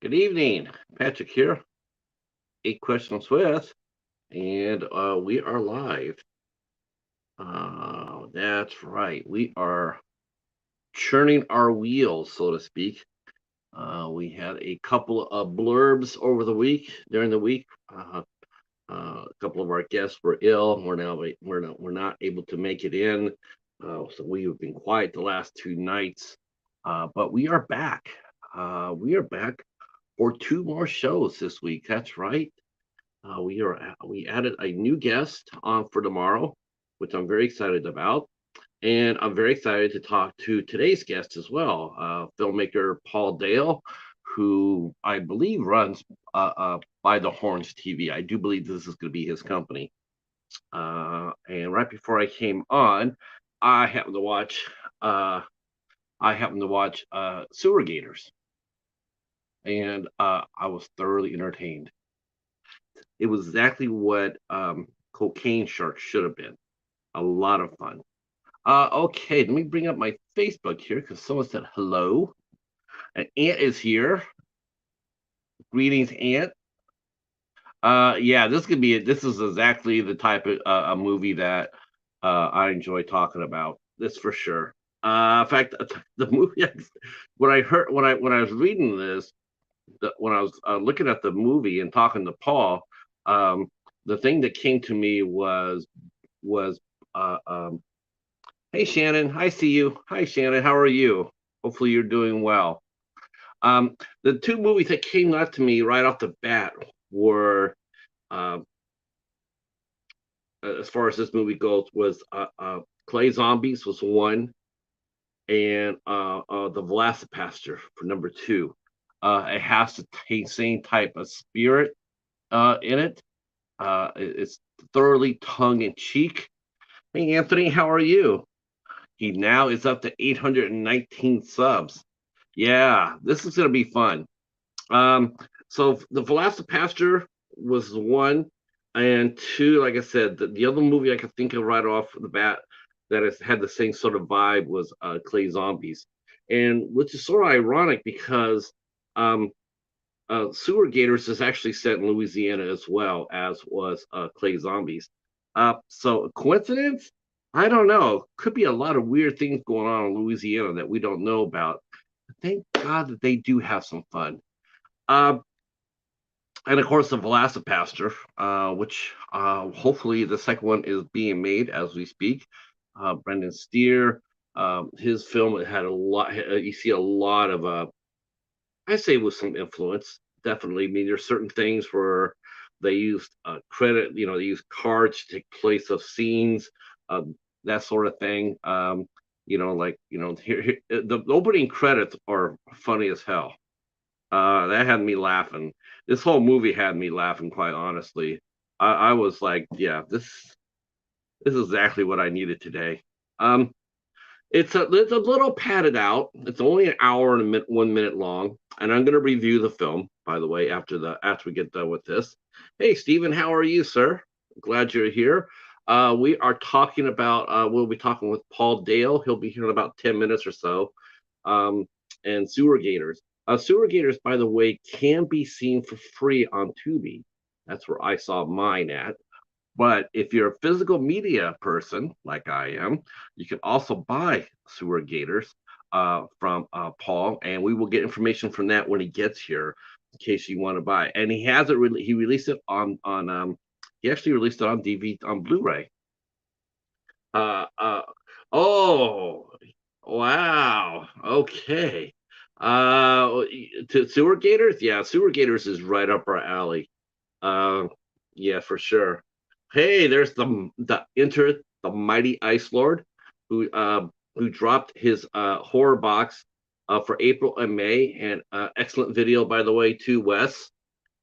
Good evening, Patrick here. 8 questions with, and we are live. That's right. We are churning our wheels, so to speak. We had a couple of blurbs over the week. During the week, a couple of our guests were ill. We're not able to make it in. So we have been quiet the last 2 nights. But we are back. We are back for two more shows this week. That's right. We added a new guest on for tomorrow, which I'm very excited about, and I'm very excited to talk to today's guest as well, filmmaker Paul Dale, who I believe runs By the Horns TV. I do believe this is going to be his company. And right before I came on, I happened to watch. Sewer Gators, and I was thoroughly entertained. It was exactly what Cocaine Shark should have been. A lot of fun. Okay, let me bring up my Facebook here because someone said hello. And Ant is here. Greetings, Ant. Yeah, this is exactly the type of a movie that I enjoy talking about. This for sure. In fact, the movie when I was reading this, when I was looking at the movie and talking to Paul, um, the thing that came to me was uh, um, hey Shannon, I see you. Hi Shannon, how are you? Hopefully you're doing well. The two movies that came out to me right off the bat were, uh, as far as this movie goes, was Clay Zombies was one, and the Velocipaster for number two. It has the same type of spirit in it. It's thoroughly tongue in cheek. Hey Anthony, how are you? He now is up to 819 subs. Yeah, this is gonna be fun. Um, so the Velocipaster was one, and two, like I said, the other movie I could think of right off the bat that has had the same sort of vibe was Clay Zombies, and which is sort of ironic because um, Sewer Gators is actually set in Louisiana as well as was Clay Zombies. So coincidence? I don't know. Could be a lot of weird things going on in Louisiana that we don't know about. Thank God that they do have some fun. Uh, and of course, the Velocipaster, which hopefully the second one is being made as we speak. Brendan Steer, his film had a lot. You see a lot of, I say, with some influence. Definitely. I mean, there's certain things where they used credit. They used cards to take place of scenes, uh, that sort of thing. The opening credits are funny as hell. That had me laughing. This whole movie had me laughing, quite honestly. I was like, yeah, this is exactly what I needed today. Um, it's a little padded out. It's only an hour and 1 minute long, and I'm going to review the film, by the way, after we get done with this. Hey, Stephen, how are you, sir? Glad you're here. We are talking about. We'll be talking with Paul Dale. He'll be here in about 10 minutes or so. Um, and Sewer Gators. Sewer Gators, by the way, can be seen for free on Tubi. That's where I saw mine at. But if you're a physical media person like I am, you can also buy Sewer Gators from Paul, and we will get information from that when he gets here, in case you want to buy. And he has it. He released it on. He actually released it on DVD on Blu-ray. Uh, uh, oh, wow. Okay. To Sewer Gators, yeah, Sewer Gators is right up our alley. Uh, yeah, for sure. Hey, there's the Enter the Mighty Ice Lord, who dropped his horror box for April and May, and excellent video by the way too, Wes.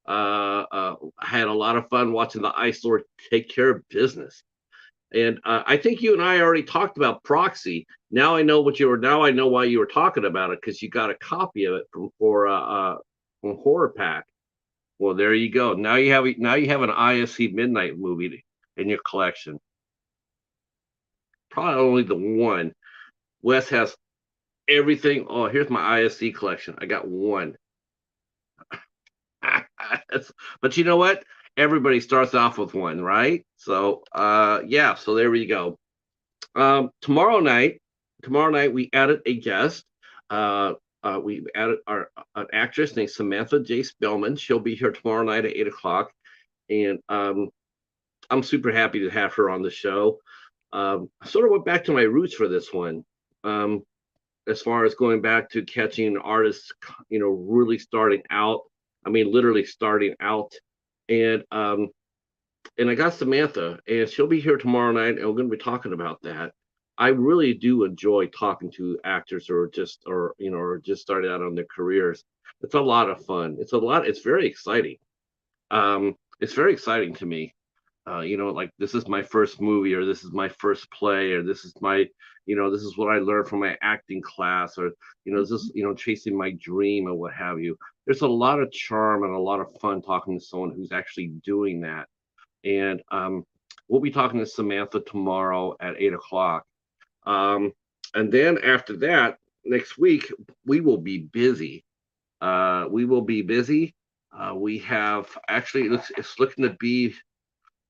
I had a lot of fun watching the Ice Lord take care of business. And I think you and I already talked about Proxy. Now I know what you were. Now I know why you were talking about it, because you got a copy of it from Horror Pack. Well, there you go. Now you have an ISC Midnight movie in your collection. Probably only the one. Wes has everything. Oh, here's my ISC collection. I got one. But you know what? Everybody starts off with one, right? So, yeah. So there we go. Tomorrow night we added a guest. Uh, we added our an actress named Samantha J. Spellman. She'll be here tomorrow night at 8 o'clock, and I'm super happy to have her on the show. I sort of went back to my roots for this one, um, as far as going back to catching artists, really starting out. I mean, literally starting out, and I got Samantha, and she'll be here tomorrow night, and we're going to be talking about that. I really do enjoy talking to actors or just started out on their careers. It's a lot of fun. It's very exciting. It's very exciting to me. Like this is my first movie, or this is my first play, or this is what I learned from my acting class, or this is chasing my dream, or what have you. There's a lot of charm and a lot of fun talking to someone who's actually doing that. And we'll be talking to Samantha tomorrow at 8 o'clock. Um, and then after that, next week we will be busy. We will be busy. We have actually it's looking to be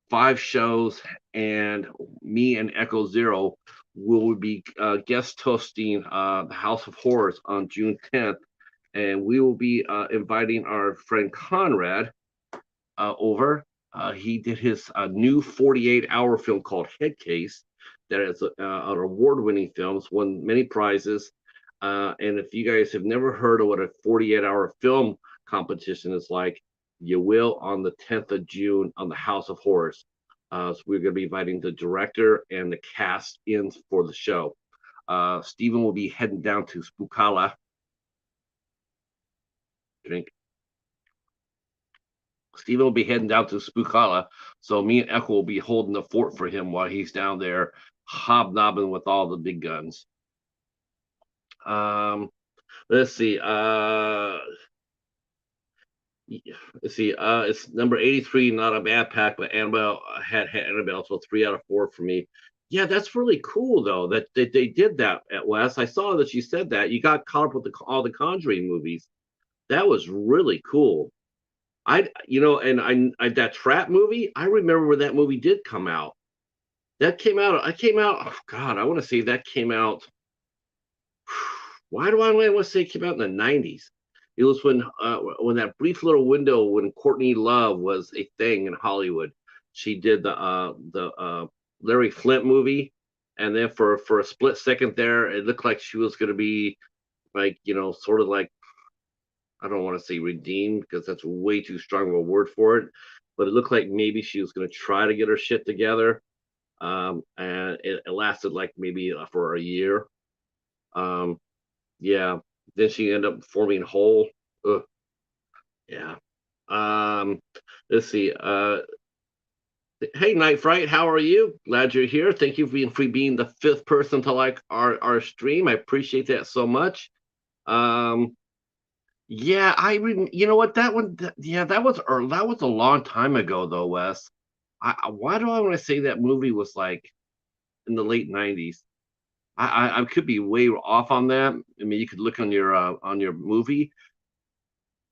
5 shows, and me and Echo Zero will be guest hosting the House of Horrors on June 10th, and we will be inviting our friend Conrad over. He did his new 48-hour film called Head Case. That is an award-winning film. It's won many prizes. And if you guys have never heard of what a 48-hour film competition is like, you will on the 10th of June on the House of Horrors. So we're going to be inviting the director and the cast in for the show. Stephen will be heading down to Spookala. Drink. Stephen will be heading down to Spookala, so me and Echo will be holding the fort for him while he's down there hobnobbing with all the big guns. Um, let's see. Let's see. It's number 83. Not a bad pack, but Annabelle had Annabelle, so 3 out of 4 for me. Yeah, that's really cool though that they did that at West. I saw that you said that you got caught up with all the Conjuring movies. That was really cool. And I that trap movie. I remember when that movie did come out. That came out. I came out. Oh God, I want to say that came out. Why do I want to say it came out in the 90s? It was when that brief little window when Courtney Love was a thing in Hollywood. She did the Larry Flint movie, and then for a split second there, it looked like she was going to be like sort of like, I don't want to say redeemed because that's way too strong of a word for it, but it looked like maybe she was going to try to get her shit together. And it lasted like maybe for a year. Um, yeah. Then she ended up forming whole. Ugh, yeah. Um, let's see. Hey, Night Fright, how are you? Glad you're here. Thank you for being the fifth person to like our stream. I appreciate that so much. Um, Yeah, you know what, that one, yeah, that was a long time ago though, Wes. Why do I want to say that movie was like in the late 90s? I could be way off on that. I mean, you could look on your movie,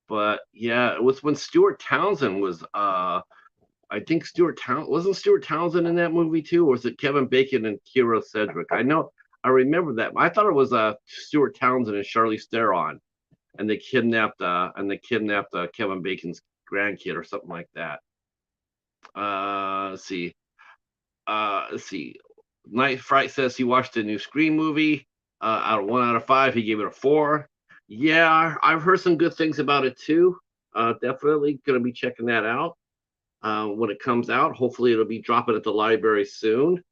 but yeah, it was when Stuart Townsend was I think Stuart Townsend in that movie too, or was it Kevin Bacon and Kira Sedgwick? I remember that. I thought it was Stuart Townsend and Charlize Theron, and they kidnapped Kevin Bacon's grandkid or something like that. Let's see. Let's see. Night Fright says he watched the new Scream movie. Out of 1 out of 5, he gave it a 4. Yeah, I've heard some good things about it too. Definitely gonna be checking that out when it comes out. Hopefully, it'll be dropping at the library soon.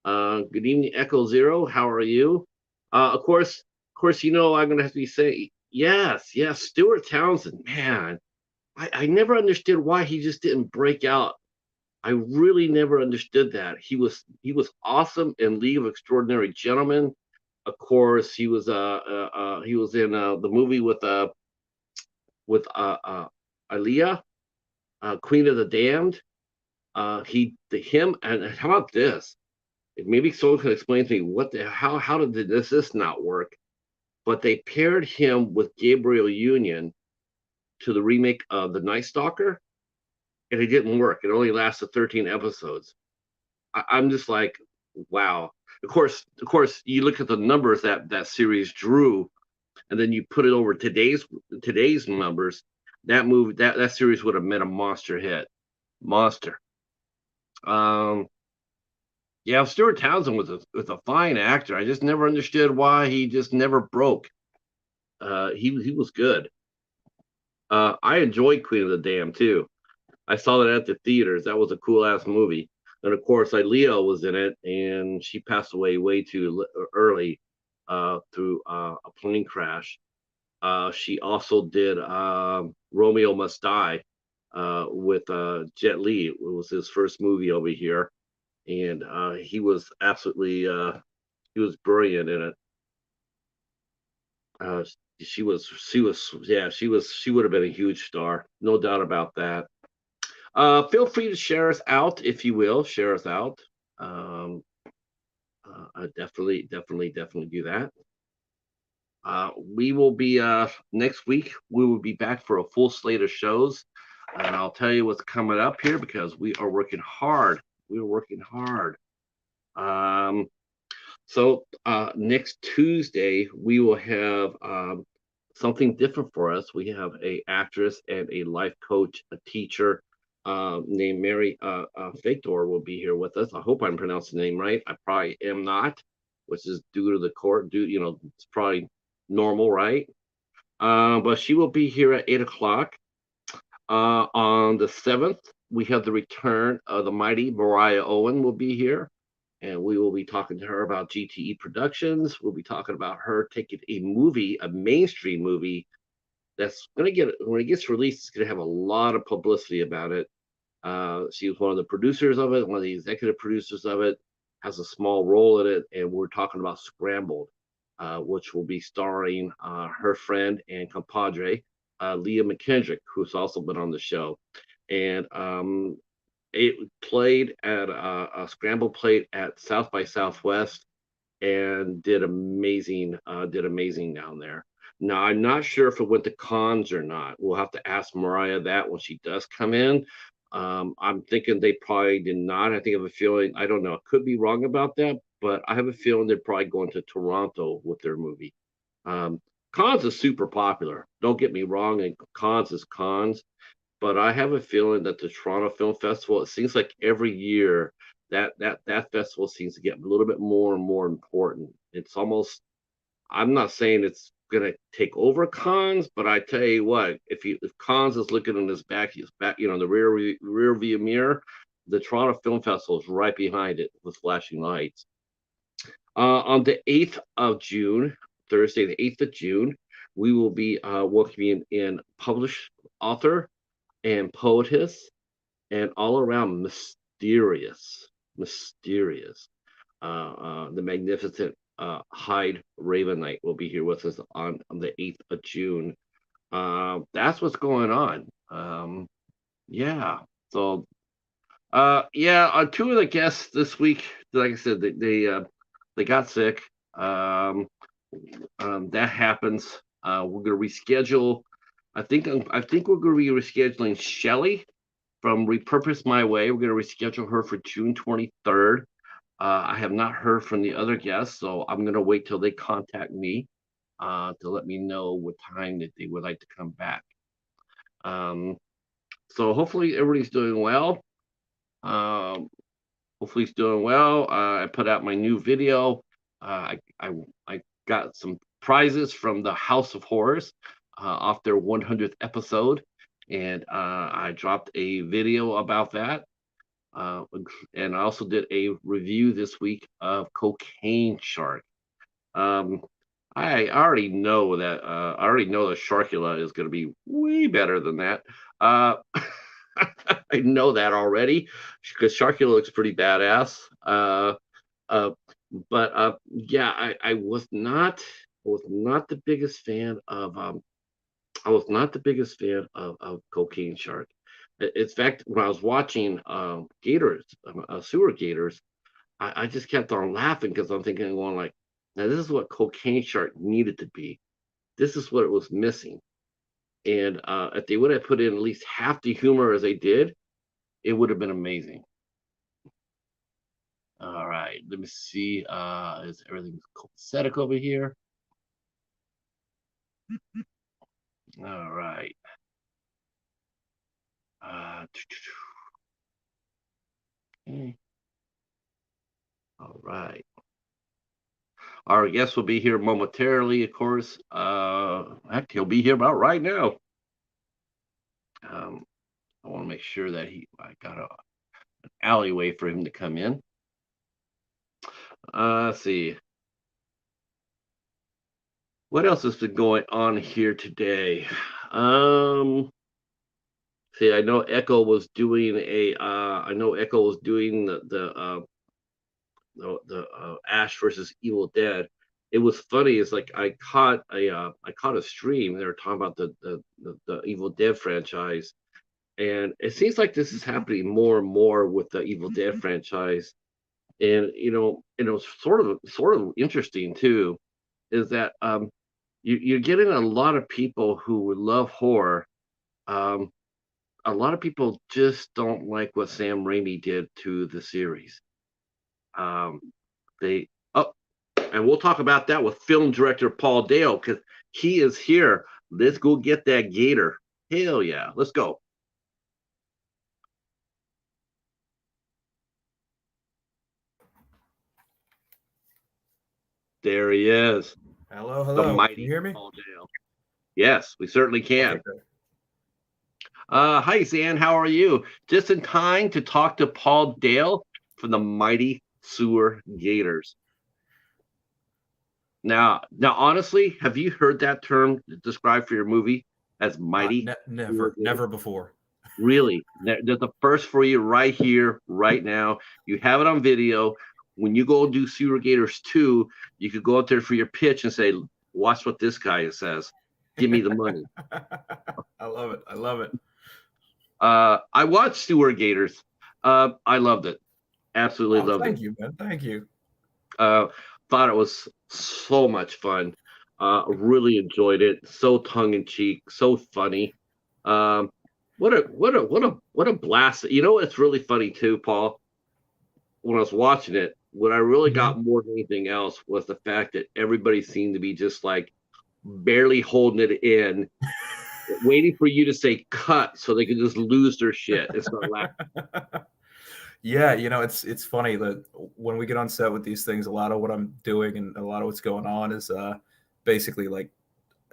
Good evening, Echo Zero. How are you? Of course, I'm gonna have to be saying yes, yes. Stuart Townsend, man, I never understood why he just didn't break out. I really never understood that. He was awesome in League of Extraordinary Gentlemen. Of course, he was in the movie with Aaliyah, Queen of the Damned. Him, and how about this? Maybe someone can explain to me how did this not work? But they paired him with Gabriel Union to the remake of The Night Stalker, and it didn't work. It only lasted 13 episodes. I'm just like, wow. Of course, you look at the numbers that series drew, and then you put it over today's numbers. That series would have been a monster hit, monster. Um, yeah, Stuart Townsend was a fine actor. I just never understood why he just never broke. He was good. I enjoyed Queen of the Dam too. I saw that at the theaters. That was a cool ass movie. And of course, Leo was in it, and she passed away way too early through a plane crash. She also did Romeo Must Die with Jet Li. It was his first movie over here, and he was absolutely he was brilliant in it. Uh, she would have been a huge star, no doubt about that. Feel free to share us out if you will. Share us out. Um, definitely do that. We will be next week. We will be back for a full slate of shows, and I'll tell you what's coming up here because we are working hard. We are working hard. Um, so next Tuesday we will have something different for us. We have a actress and a life coach, a teacher named Mary Factor will be here with us. I hope I'm pronouncing the name right. I probably am not, which is due to the court. It's probably normal, right? But she will be here at 8 o'clock. On the 7th, we have the return of the mighty Mariah Owen will be here, and we will be talking to her about GTE Productions. We'll be talking about her taking a movie, a mainstream movie that's going to get, when it gets released, it's going to have a lot of publicity about it. She was one of the producers of it, one of the executive producers of it, has a small role in it, and we're talking about Scrambled, which will be starring her friend and compadre, Leah McKendrick, who's also been on the show. And it played at Scramble played at South by Southwest and did amazing down there. Now I'm not sure if it went to cons or not. We'll have to ask Mariah that when she does come in. I'm thinking they probably did not. I think I have a feeling, I don't know, I could be wrong about that, but I have a feeling they're probably going to Toronto with their movie. Um, Cons is super popular. Don't get me wrong, and cons is cons, but I have a feeling that the Toronto Film Festival, it seems like every year that festival seems to get a little bit more and more important. It's almost, I'm not saying it's gonna take over cons, but I tell you what, if cons is looking in his back, the rear view mirror, the Toronto Film Festival is right behind it with flashing lights. On the 8th of June, Thursday, the 8th of June, we will be welcoming in published author and poetess and all around mysterious. The magnificent Hyde Raven Knight will be here with us on the 8th of June. That's what's going on. Yeah. So, yeah, two of the guests this week, like I said, they got sick. Um, that happens. We're gonna reschedule. I think we're gonna be rescheduling Shelly from Repurpose My Way. We're gonna reschedule her for June 23rd. I have not heard from the other guests, so I'm gonna wait till they contact me to let me know what time that they would like to come back. Um, so hopefully everybody's doing well. Um, hopefully it's doing well. I put out my new video. I got some prizes from the House of Horrors off their 100th episode, and I dropped a video about that. Uh, and I also did a review this week of Cocaine Shark. Um, I already know that Sharkula is going to be way better than that. Uh, I know that already because Sharkula looks pretty badass. Uh, but yeah, I was not the biggest fan of Cocaine Shark. In fact, when I was watching Gators, Sewer Gators, I just kept on laughing because I'm thinking, going like, now this is what Cocaine Shark needed to be. This is what it was missing. And if they would have put in at least half the humor as they did, it would have been amazing. All right, let me see. Is everything copacetic over here? All right. Uh, okay. All right. Our guest will be here momentarily, of course. Heck, he'll be here about right now. Um, I want to make sure that I got an alleyway for him to come in. Let's see. What else has been going on here today? Um, See, I know Echo was doing the Ash versus Evil Dead. It was funny. It's like I caught a stream. They were talking about the Evil Dead franchise, and it seems like this is happening more and more with the Evil Dead franchise. And it was sort of interesting too, is that you're getting a lot of people who would love horror. Um, a lot of people just don't like what Sam Raimi did to the series. Um, they oh, and we'll talk about that with film director Paul Dale because he is here. Let's go get that gator. Hell yeah, let's go. There he is, Hello, the hello. Can you mighty hear me? Paul Dale. Yes, we certainly Okay, can. good. Hi, Zan. How are you? Just in time to talk to Paul Dale from the mighty Sewer Gators. Now, honestly, have you heard that term described for your movie as mighty Sewer Never, Gators? never before. Really, there's a first for you right here, right now. You have it on video. When you go do Sewer Gators 2, you could go out there for your pitch and say, "Watch what this guy says. Give me the money." I love it. I love it. I watched Sewer Gators. I loved it. Absolutely Oh, loved it. thank you, man. Thank you. Uh, Thought it was so much fun. Really enjoyed it. So tongue in cheek, so funny. Um, what a blast! You know what's really funny too, Paul? When I was watching it, what I really Mhm. got more than anything else was the fact that everybody seemed to be just like barely holding it in, waiting for you to say cut so they could just lose their shit and start laughing. Yeah, it's funny that when we get on set with these things, a lot of what I'm doing and a lot of what's going on is basically like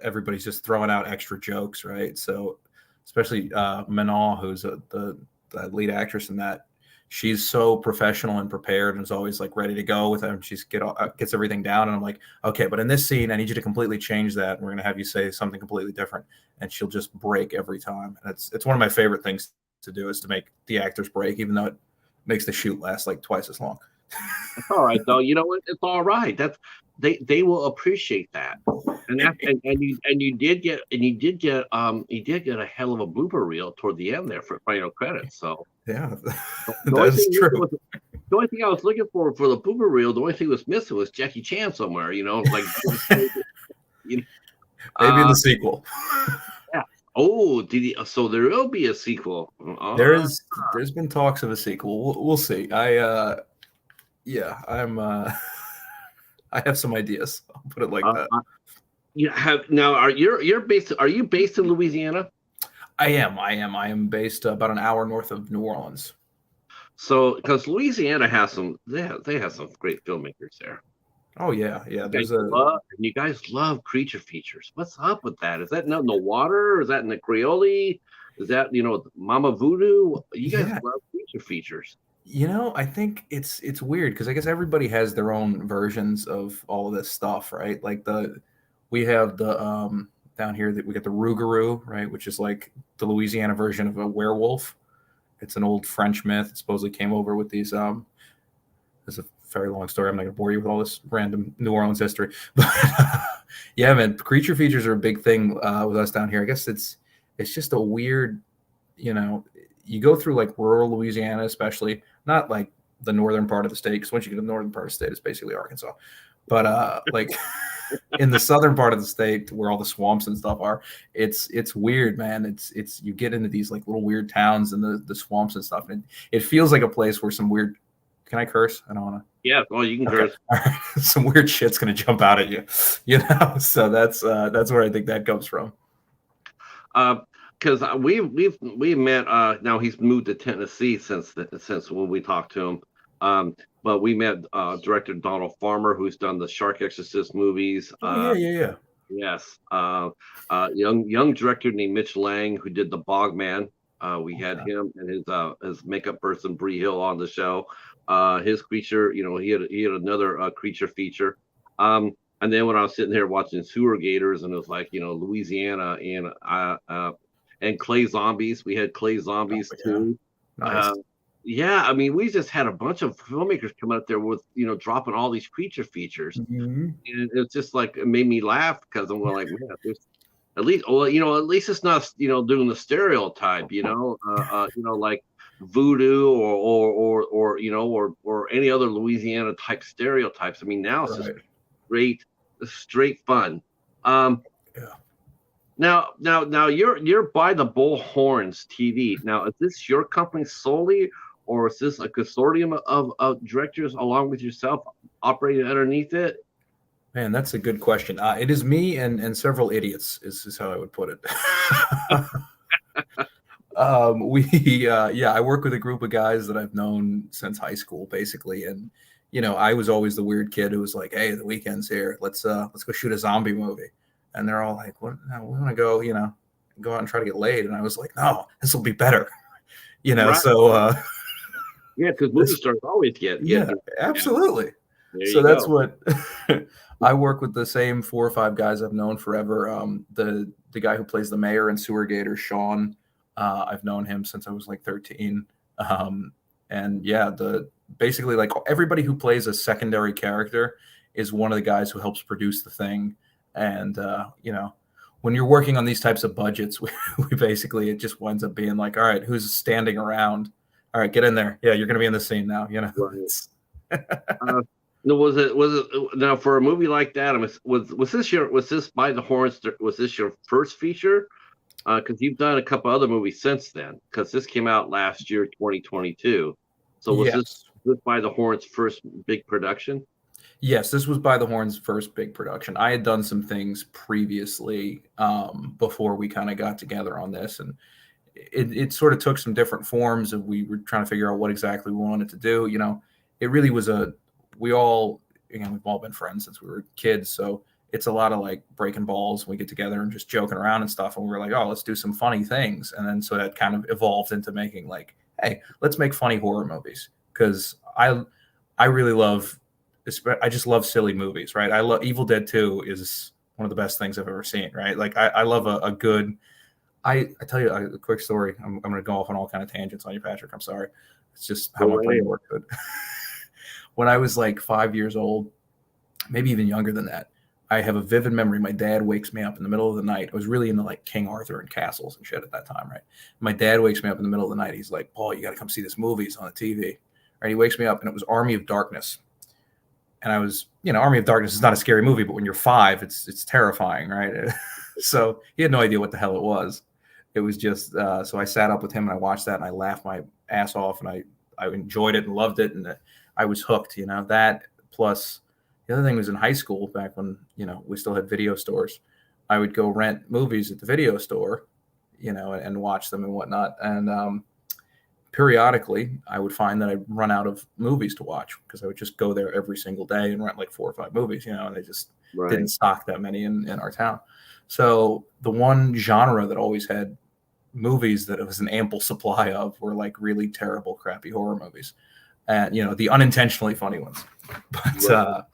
everybody's just throwing out extra jokes, right? So, especially Manon, who's the lead actress in that, she's so professional and prepared and is always like ready to go with them. She's gets everything down, and I'm like, okay, but in this scene, I need you to completely change that. We're gonna have you say something completely different, and she'll just break every time. And it's one of my favorite things to do is to make the actors break, even though it makes the shoot last like twice as long. It's all right though. You know what? It's all right. That's they will appreciate that. You did get a hell of a blooper reel toward the end there for final credits. So Yeah, the only that is thing missing true. was the only thing I was looking for the blooper reel. The only thing was missing was Jackie Chan somewhere. Like you know, Maybe in uh the sequel. yeah. Oh, did he? So there will be a sequel. There's been talks of a sequel. We'll see. I'm I have some ideas. I'll put it like Uh, that. you have now. Are you based in Louisiana? I am based about an hour north of New Orleans. So because Louisiana has they have some great filmmakers there. Oh yeah, yeah. You guys love creature features. What's up with that? Is that not in the water? Is that in the Creole? Is that Mama Voodoo? You guys Yeah. love creature features. I think it's weird because I guess everybody has their own versions of all of this stuff, right? Like we have the down here that we got the rougarou, right, which is like the Louisiana version of a werewolf. It's an old French myth. It supposedly came over with these. It's a very long story. I'm not going to bore you with all this random New Orleans history, but yeah, man, creature features are a big thing with us down here. I guess it's just a weird, you know, you go through like rural Louisiana, especially not like the northern part of the state, because once you get to the northern part of the state, it's basically Arkansas. But like in the southern part of the state where all the swamps and stuff are, it's weird, man. It's you get into these like little weird towns and the swamps and stuff, and it feels like a place where some weird. Can I curse? I don't want to. Yeah, well, you can Okay. curse. All right. Some weird shit's gonna jump out at you, you know. So that's where I think that comes from. Because we met. Now he's moved to Tennessee since when we talked to him. But we met director Donald Farmer, who's done the Shark Exorcist movies. Oh yeah, yeah, yeah. Yes, young director named Mitch Lang, who did The Bogman. We had Okay. him and his makeup person Bree Hill on the show. His creature, he had another creature feature. And then when I was sitting here watching Sewer Gators, and it was like Louisiana and Clay Zombies, we had Clay Oh, Zombies yeah. too. Nice. Uh, yeah, I mean, we just had a bunch of filmmakers come out there with dropping all these creature features. Mhm. And it's just like it made me laugh because I'm like, man, there's at least, at least it's not, doing the stereotype, like voodoo or any other Louisiana type stereotypes. I mean, now it's just Right. straight fun. Um, Yeah. now you're by the Bullhorns TV. Now, is this your company solely, or is this a consortium of directors along with yourself operating underneath it? Man, that's a good question. It is me and several idiots is how I would put it. I work with a group of guys that I've known since high school, basically, and I was always the weird kid who was like, "Hey, the weekend's here. Let's go shoot a zombie movie," and they're all like, "What? No, we want to go, go out and try to get laid," and I was like, "No, this will be better," Right. So Yeah, because movie this, stars always get yeah, yeah. absolutely. There So you that's go. what I work with the same 4 or 5 guys I've known forever. The guy who plays the mayor in Sewer Gators, Sean, I've known him since I was like 13. And yeah, the basically like everybody who plays a secondary character is one of the guys who helps produce the thing. And when you're working on these types of budgets, we basically it just winds up being like, all right, who's standing around? All right, get in there. Yeah, you're gonna be in the scene now. Right. It's Uh, no, was it now for a movie like that? Was this by the Horns? Was this your first feature? Because you've done a couple other movies since then. Because this came out last year, 2022. So was this yes. this by the Horns' first big production? Yes, this was by the Horn's first big production. I had done some things previously before we kind of got together on this, and it sort of took some different forms. And we were trying to figure out what exactly we wanted to do. It really was we all, we've all been friends since we were kids, so it's a lot of like breaking balls. We get together and just joking around and stuff, and we were like, oh, let's do some funny things, and then so that kind of evolved into making like, hey, let's make funny horror movies because I really love I just love silly movies, right? I love Evil Dead 2 is one of the best things I've ever seen, right? Like I love a good. I tell you a quick story. I'm going to go off on all kind of tangents on you, Patrick. I'm sorry. It's just how Go my right brain ahead. works. But when I was like 5 years old, maybe even younger than that, I have a vivid memory. My dad wakes me up in the middle of the night. I was really into like King Arthur and castles and shit at that time, right? My dad wakes me up in the middle of the night. He's like, Paul, you got to come see this movie. It's on the TV. Right? He wakes me up, and it was Army of Darkness. And I was, Army of Darkness is not a scary movie, but when you're 5, it's terrifying, right? So he had no idea what the hell it was. It was just so I sat up with him and I watched that and I laughed my ass off and I enjoyed it and loved it and I was hooked. That plus the other thing was in high school back when we still had video stores. I would go rent movies at the video store, and watch them and whatnot. And periodically I would find that I'd run out of movies to watch because I would just go there every single day and rent like 4 or 5 movies, and they just didn't Right. stock that many in our town. So the one genre that always had movies that it was an ample supply of were like really terrible, crappy horror movies, and the unintentionally funny ones. But Right.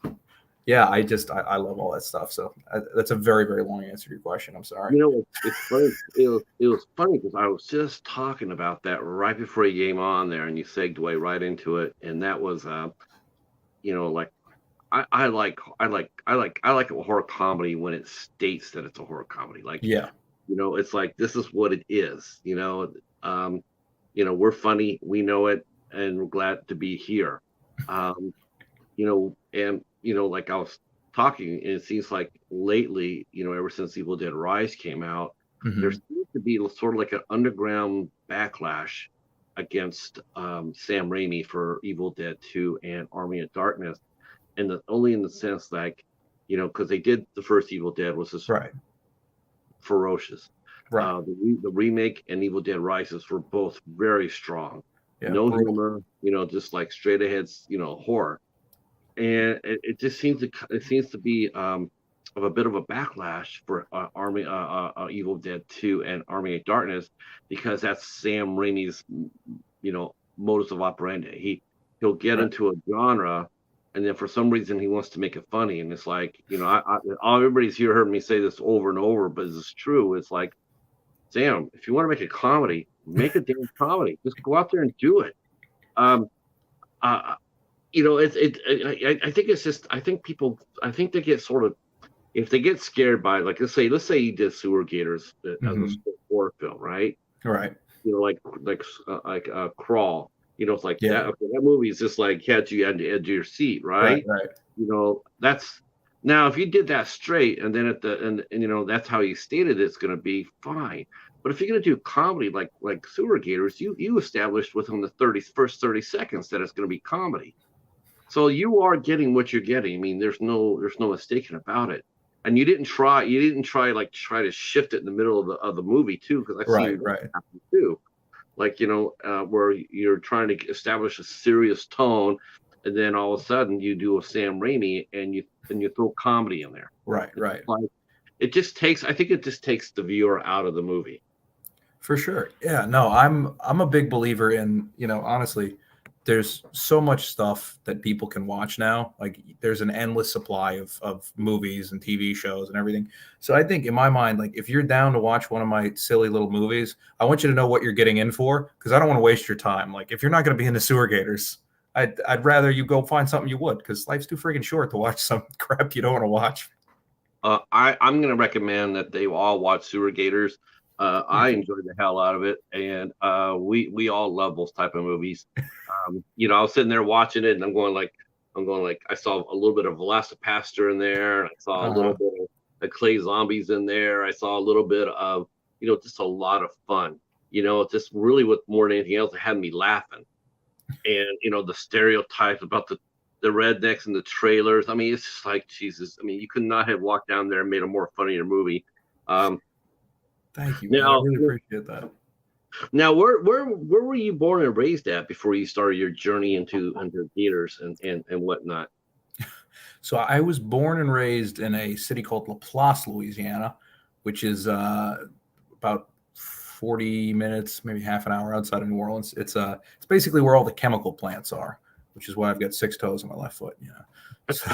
yeah, I love all that stuff. So that's a very very long answer to your question. I'm sorry. It's funny. It was funny because I was just talking about that right before you came on there, and you segued right into it, and that was like I like a horror comedy when it states that it's a horror comedy. Like, Yeah, it's like this is what it is. We're funny, we know it, and we're glad to be here. Um, and like I was talking, it seems like lately, ever since Evil Dead Rise came out, there Hmm. seems to be sort of like an underground backlash against Sam Raimi for Evil Dead 2 and Army of Darkness, and only in the sense like, because they did the first Evil Dead was just Right. ferocious. Right. The remake and Evil Dead Rises were both very strong. Yeah. No Brutal. humor, just like straight ahead, horror. And it just seems to be of a bit of a backlash for Evil Dead 2 and Army of Darkness, because that's Sam Raimi's modus of operandi. He'll get Right. into a genre, and then for some reason he wants to make it funny, and it's like, everybody's here heard me say this over and over, but it's true. It's like, Sam, if you want to make a comedy, make a damn comedy. Just go out there and do it. Um, uh, I think it's just, I think they get sort of, if they get scared by, like, let's say you did Sewer Gators as a Hmm. horror film, right? Right. Crawl. It's like Yeah. that. Okay, that movie is just like had you at the edge of your seat, Right. right? Right. That's now if you did that straight, and then and that's how you stated it's going to be fine. But if you're going to do comedy like Sewer Gators, you established within the first 30 seconds that it's going to be comedy. So you are getting what you're getting. I mean, there's no mistaking about it. And you didn't try like try to shift it in the middle of the movie too, because I've Right. seen that Right. happen too. Like, where you're trying to establish a serious tone, and then all of a sudden you do a Sam Raimi and you throw comedy in there. Right. It's Right. like I think it just takes the viewer out of the movie. For sure. Yeah, no, I'm a big believer in, honestly, there's so much stuff that people can watch now. Like there's an endless supply of movies and TV shows and everything. So I think in my mind, like if you're down to watch one of my silly little movies, I want you to know what you're getting in for because I don't want to waste your time. Like if you're not going to be in the Sewer Gators, I'd rather you go find something you would because life's too freaking short to watch some crap you don't want to watch. I'm going to recommend that they all watch Sewer Gators. I Thank you. enjoyed the hell out of it, and we all love those type of movies. I was sitting there watching it, and I'm going like, I saw a little bit of Velocipaster in there. I saw a little Uh, bit of the Clay Zombies in there. I saw a little bit of, just a lot of fun. Just really, with more than anything else, it had me laughing. And the stereotypes about the rednecks and the trailers. I mean, it's just like, Jesus. I mean, you could not have walked down there and made a more funnier movie. Um, Thank you, man. I now, really appreciate that. now, where were you born and raised at before you started your journey into theaters and whatnot? So I was born and raised in a city called Laplace, Louisiana, which is about 40 minutes, maybe half an hour outside of New Orleans. It's basically where all the chemical plants are, which is why I've got 6 toes on my left foot. So,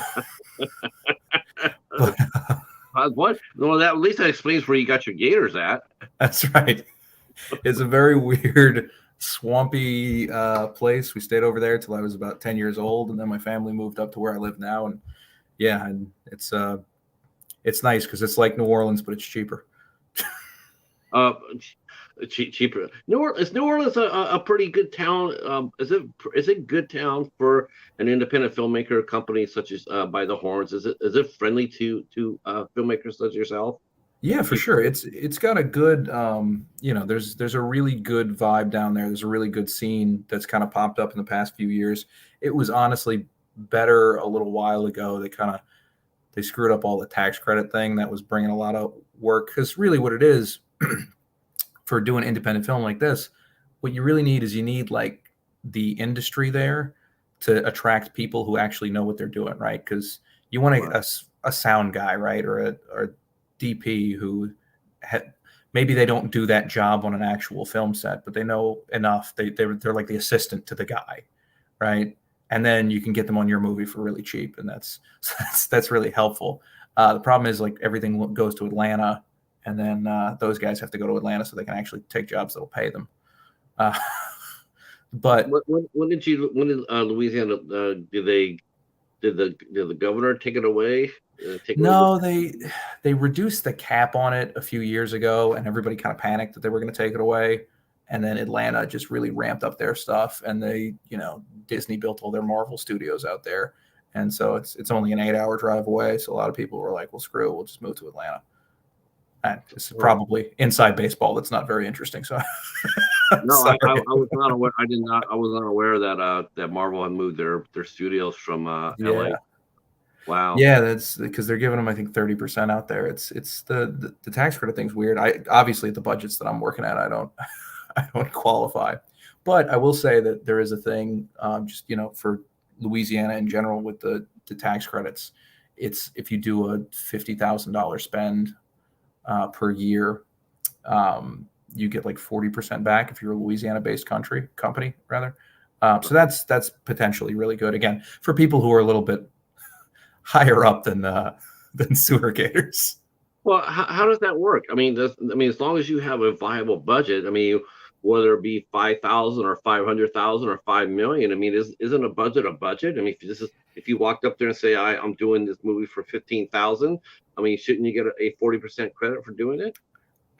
but What? Well, that at least that explains where you got your gators at. that's right. It's a very weird, swampy place. We stayed over there till I was about 10 years old, and then my family moved up to where I live now. And yeah, and it's nice because it's like New Orleans, but it's cheaper. Uh, Cheaper. New Orleans a pretty good town? Is it good town for an independent filmmaker company such as By the Horns? Is it friendly to filmmakers such as yourself? Yeah, The for people sure. there? It's got a good there's a really good vibe down there. There's a really good scene that's kind of popped up in the past few years. It was honestly better a little while ago. They screwed up all the tax credit thing that was bringing a lot of work because really what it is for doing independent film like this, what you really need is you need like the industry there to attract people who actually know what they're doing, right? Because you want Right. a sound guy, right, or a DP who maybe they don't do that job on an actual film set, but they know enough. They're like the assistant to the guy, right? And then you can get them on your movie for really cheap, and that's really helpful. The problem is like everything goes to Atlanta, and then those guys have to go to Atlanta so they can actually take jobs that'll pay them. Uh, but When did Louisiana did the governor take it away? Take away the no, they reduced the cap on it a few years ago, and everybody kind of panicked that they were going to take it away. And then Atlanta just really ramped up their stuff, and Disney built all their Marvel studios out there, and so it's only an 8-hour drive away. So a lot of people were like, "Well, screw it, we'll just move to Atlanta." And this is probably inside baseball. That's not very interesting. So No, sorry. I was not aware. I did not. I was not aware that that Marvel had moved their studios from Yeah. L.A. Wow. Yeah, that's because they're giving them, I think, 30% out there. It's the tax credit thing's weird. I obviously at the budgets that I'm working at, I don't I don't qualify, but I will say that there is a thing, just for Louisiana in general with the tax credits. It's if you do a $50,000 spend per year, you get like 40% back if you're a Louisiana-based company rather. So that's potentially really good again for people who are a little bit higher up than sewer gators. Well, how does that work? I mean, as long as you have a viable budget, I mean, whether it be 5,000 or 500,000 or 5 million, I mean, isn't a budget a budget? I mean, if you walked up there and say, I'm doing this movie for 15,000, I mean, shouldn't you get a 40% credit for doing it?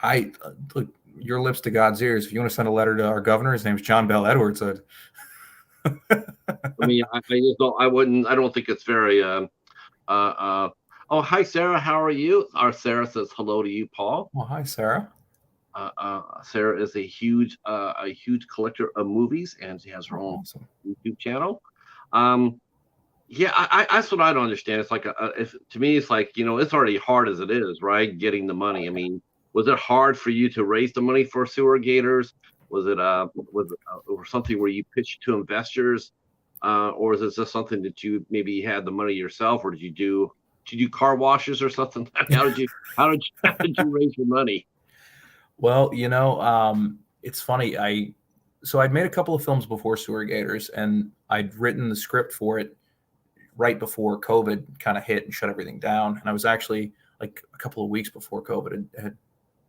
I look your lips to God's ears. If you want to send a letter to our governor, his name's John Bell Edwards. I mean, I just don't. I wouldn't. I don't think it's very. Oh, hi, Sarah. How are you? Our Sarah says hello to you, Paul. Well, hi, Sarah. Sarah is a huge collector of movies, and she has her own YouTube channel. Yeah, that's what I don't understand. It's like to me, it's like it's already hard as it is, right? Getting the money. I mean, was it hard for you to raise the money for Sewer Gators? Was it or something where you pitched to investors, or is it just something that you maybe had the money yourself, or did you do car washes or something? How did you raise your money? Well, it's funny. I'd made a couple of films before Sewer Gators, and I'd written the script for it right before COVID kind of hit and shut everything down. And I was actually like a couple of weeks before COVID had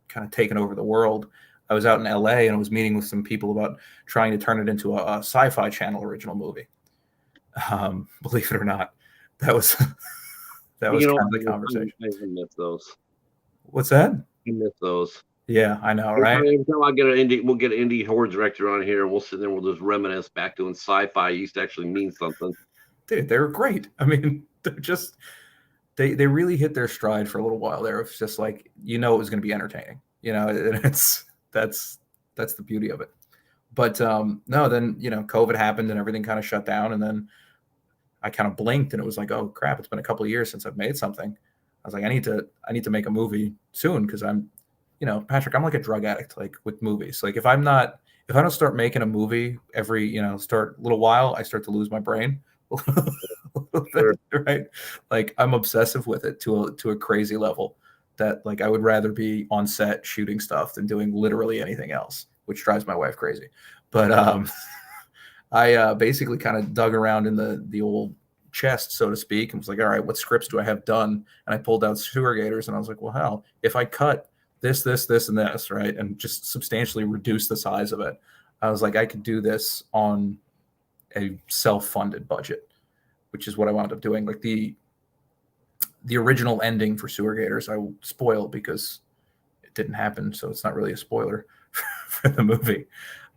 kind of taken over the world. I was out in LA and I was meeting with some people about trying to turn it into a Sci-Fi Channel original movie. Believe it or not, that was kind of the conversation. I miss those. What's that? I miss those. Yeah, I know, right? Every time we'll get an indie horror director on here, and we'll sit there, and we'll just reminisce back to when sci-fi used to actually mean something. Dude, they were great. I mean, they're just they really hit their stride for a little while there. It was just like it was going to be entertaining. And that's the beauty of it. But no, then COVID happened and everything kind of shut down, and then I kind of blinked and it was like, oh crap, it's been a couple of years since I've made something. I was like, I need to make a movie soon because I'm, Patrick, I'm like a drug addict, like with movies. Like if I don't start making a movie every, start a little while, I start to lose my brain. Sure. Right? Like I'm obsessive with it to a crazy level that like I would rather be on set shooting stuff than doing literally anything else, which drives my wife crazy. But I basically kind of dug around in the old chest, so to speak, and was like, all right, what scripts do I have done? And I pulled out Sewer Gators and I was like, well, hell, if I cut this, and this, right, and just substantially reduce the size of it, I was like, I could do this on a self-funded budget, which is what I wound up doing. Like the original ending for Sewer Gators, I will spoil because it didn't happen, so it's not really a spoiler for the movie.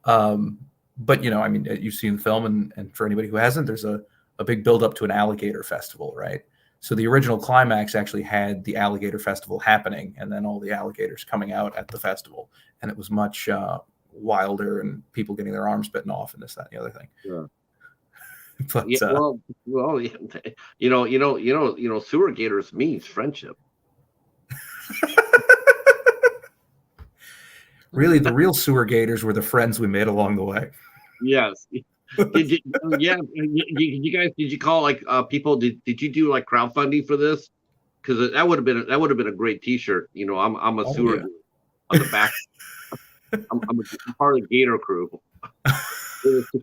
But I mean, you've seen the film, and for anybody who hasn't, there's a big build up to an alligator festival, right? So the original climax actually had the alligator festival happening, and then all the alligators coming out at the festival, and it was much wilder, and people getting their arms bitten off, and this, that, and the other thing. Yeah. But Yeah, Sewer Gators means friendship. Really, the real Sewer Gators were the friends we made along the way. Yes. Did you call like people? Did you do like crowdfunding for this? Because that would have been a great T-shirt. I'm a sewer on the back. I'm a part of the Gator crew.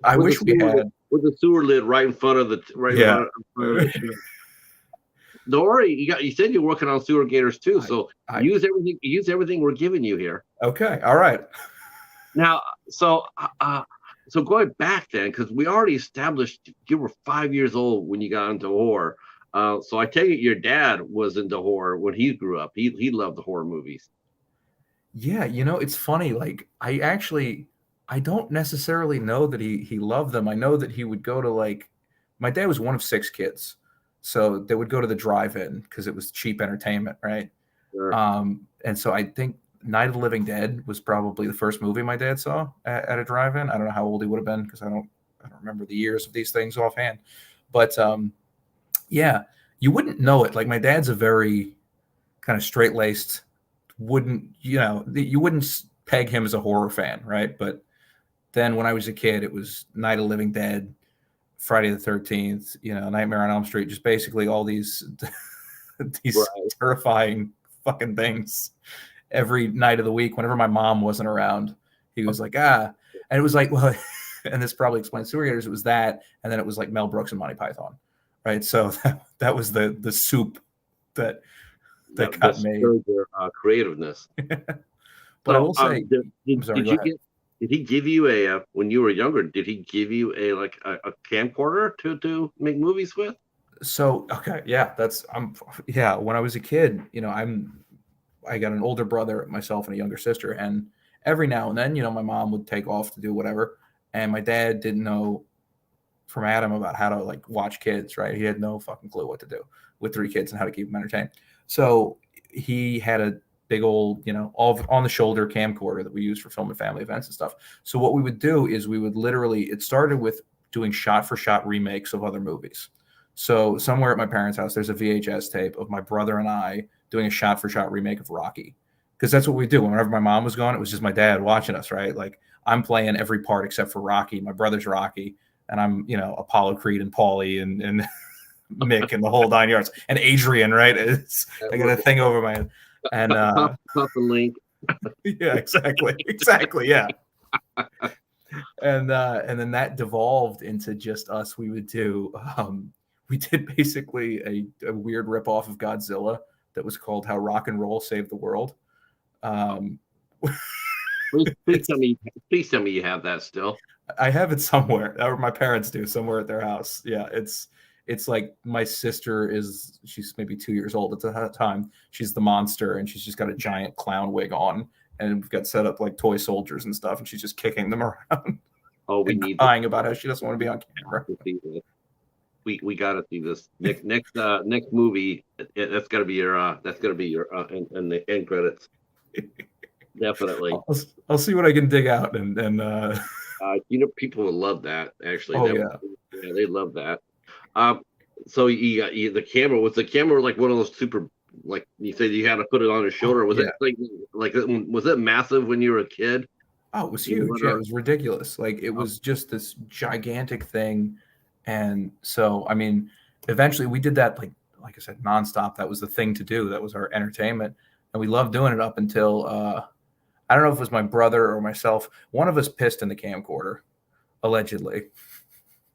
I wish we had with the sewer lid right in front of the in front of the shirt. Don't worry, you said you're working on Sewer Gators too, so use everything we're giving you here. Okay, all right. Now, so going back then, because we already established you were 5 years old when you got into horror. So I take it your dad was into horror when he grew up. He loved the horror movies. Yeah, it's funny. Like I don't necessarily know that he loved them. I know that he would go to my dad was one of 6 kids. So they would go to the drive-in because it was cheap entertainment, right? Sure. And so I think Night of the Living Dead was probably the first movie my dad saw at a drive-in. I don't know how old he would have been because I don't remember the years of these things offhand. But yeah, you wouldn't know it. Like my dad's a very kind of straight-laced, wouldn't you wouldn't peg him as a horror fan, right? But then when I was a kid, it was Night of the Living Dead, Friday the 13th, Nightmare on Elm Street, just basically all these these Right. terrifying fucking things every night of the week. Whenever my mom wasn't around, he was like, and it was like, well, and this probably explains Sewer Gators. It was that, and then it was like Mel Brooks and Monty Python, right? So that was the soup that That got made. stirred their creativeness. But I So, will say, I'm sorry, did go you ahead. get? Did he give you when you were younger? Did he give you a camcorder to make movies with? So okay, yeah, yeah. When I was a kid, I got an older brother, myself, and a younger sister, and every now and then, my mom would take off to do whatever, and my dad didn't know from Adam about how to like watch kids, right? He had no fucking clue what to do with 3 kids and how to keep them entertained. So he had a big old, all on the shoulder camcorder that we use for filming family events and stuff. So what we would do is we would literally, it started with doing shot for shot remakes of other movies. So somewhere at my parents' house, there's a VHS tape of my brother and I doing a shot for shot remake of Rocky. Because that's what we do. Whenever my mom was gone, it was just my dad watching us, right? Like I'm playing every part except for Rocky. My brother's Rocky, and I'm, Apollo Creed and Paulie and Mick and the whole 9 yards. And Adrian, right? I got a thing over my head. And Puff and Link. yeah, exactly, yeah. And then that devolved into just us. We did basically a weird ripoff of Godzilla that was called How Rock and Roll Saved the World. Please tell me you have that still. I have it somewhere, or my parents do, somewhere at their house. Yeah, it's like my sister she's maybe 2 years old at the time. She's the monster, and she's just got a giant clown wig on, and we've got set up like toy soldiers and stuff, and she's just kicking them around Oh, we and need crying about how she doesn't want to be on camera. to see this. We got to see this next movie. That's got to be your and the end credits. Definitely. I'll see what I can dig out and People would love that. Actually, oh yeah, they love that. So you got the camera. Was the camera like one of those super, like you said, you had to put it on your shoulder? Was it like was it massive when you were a kid? Oh, it was huge. Yeah, it was ridiculous. Like it was just this gigantic thing. And so, I mean, eventually we did that, like I said, nonstop. That was the thing to do. That was our entertainment. And we loved doing it up until, I don't know if it was my brother or myself. One of us pissed in the camcorder, allegedly.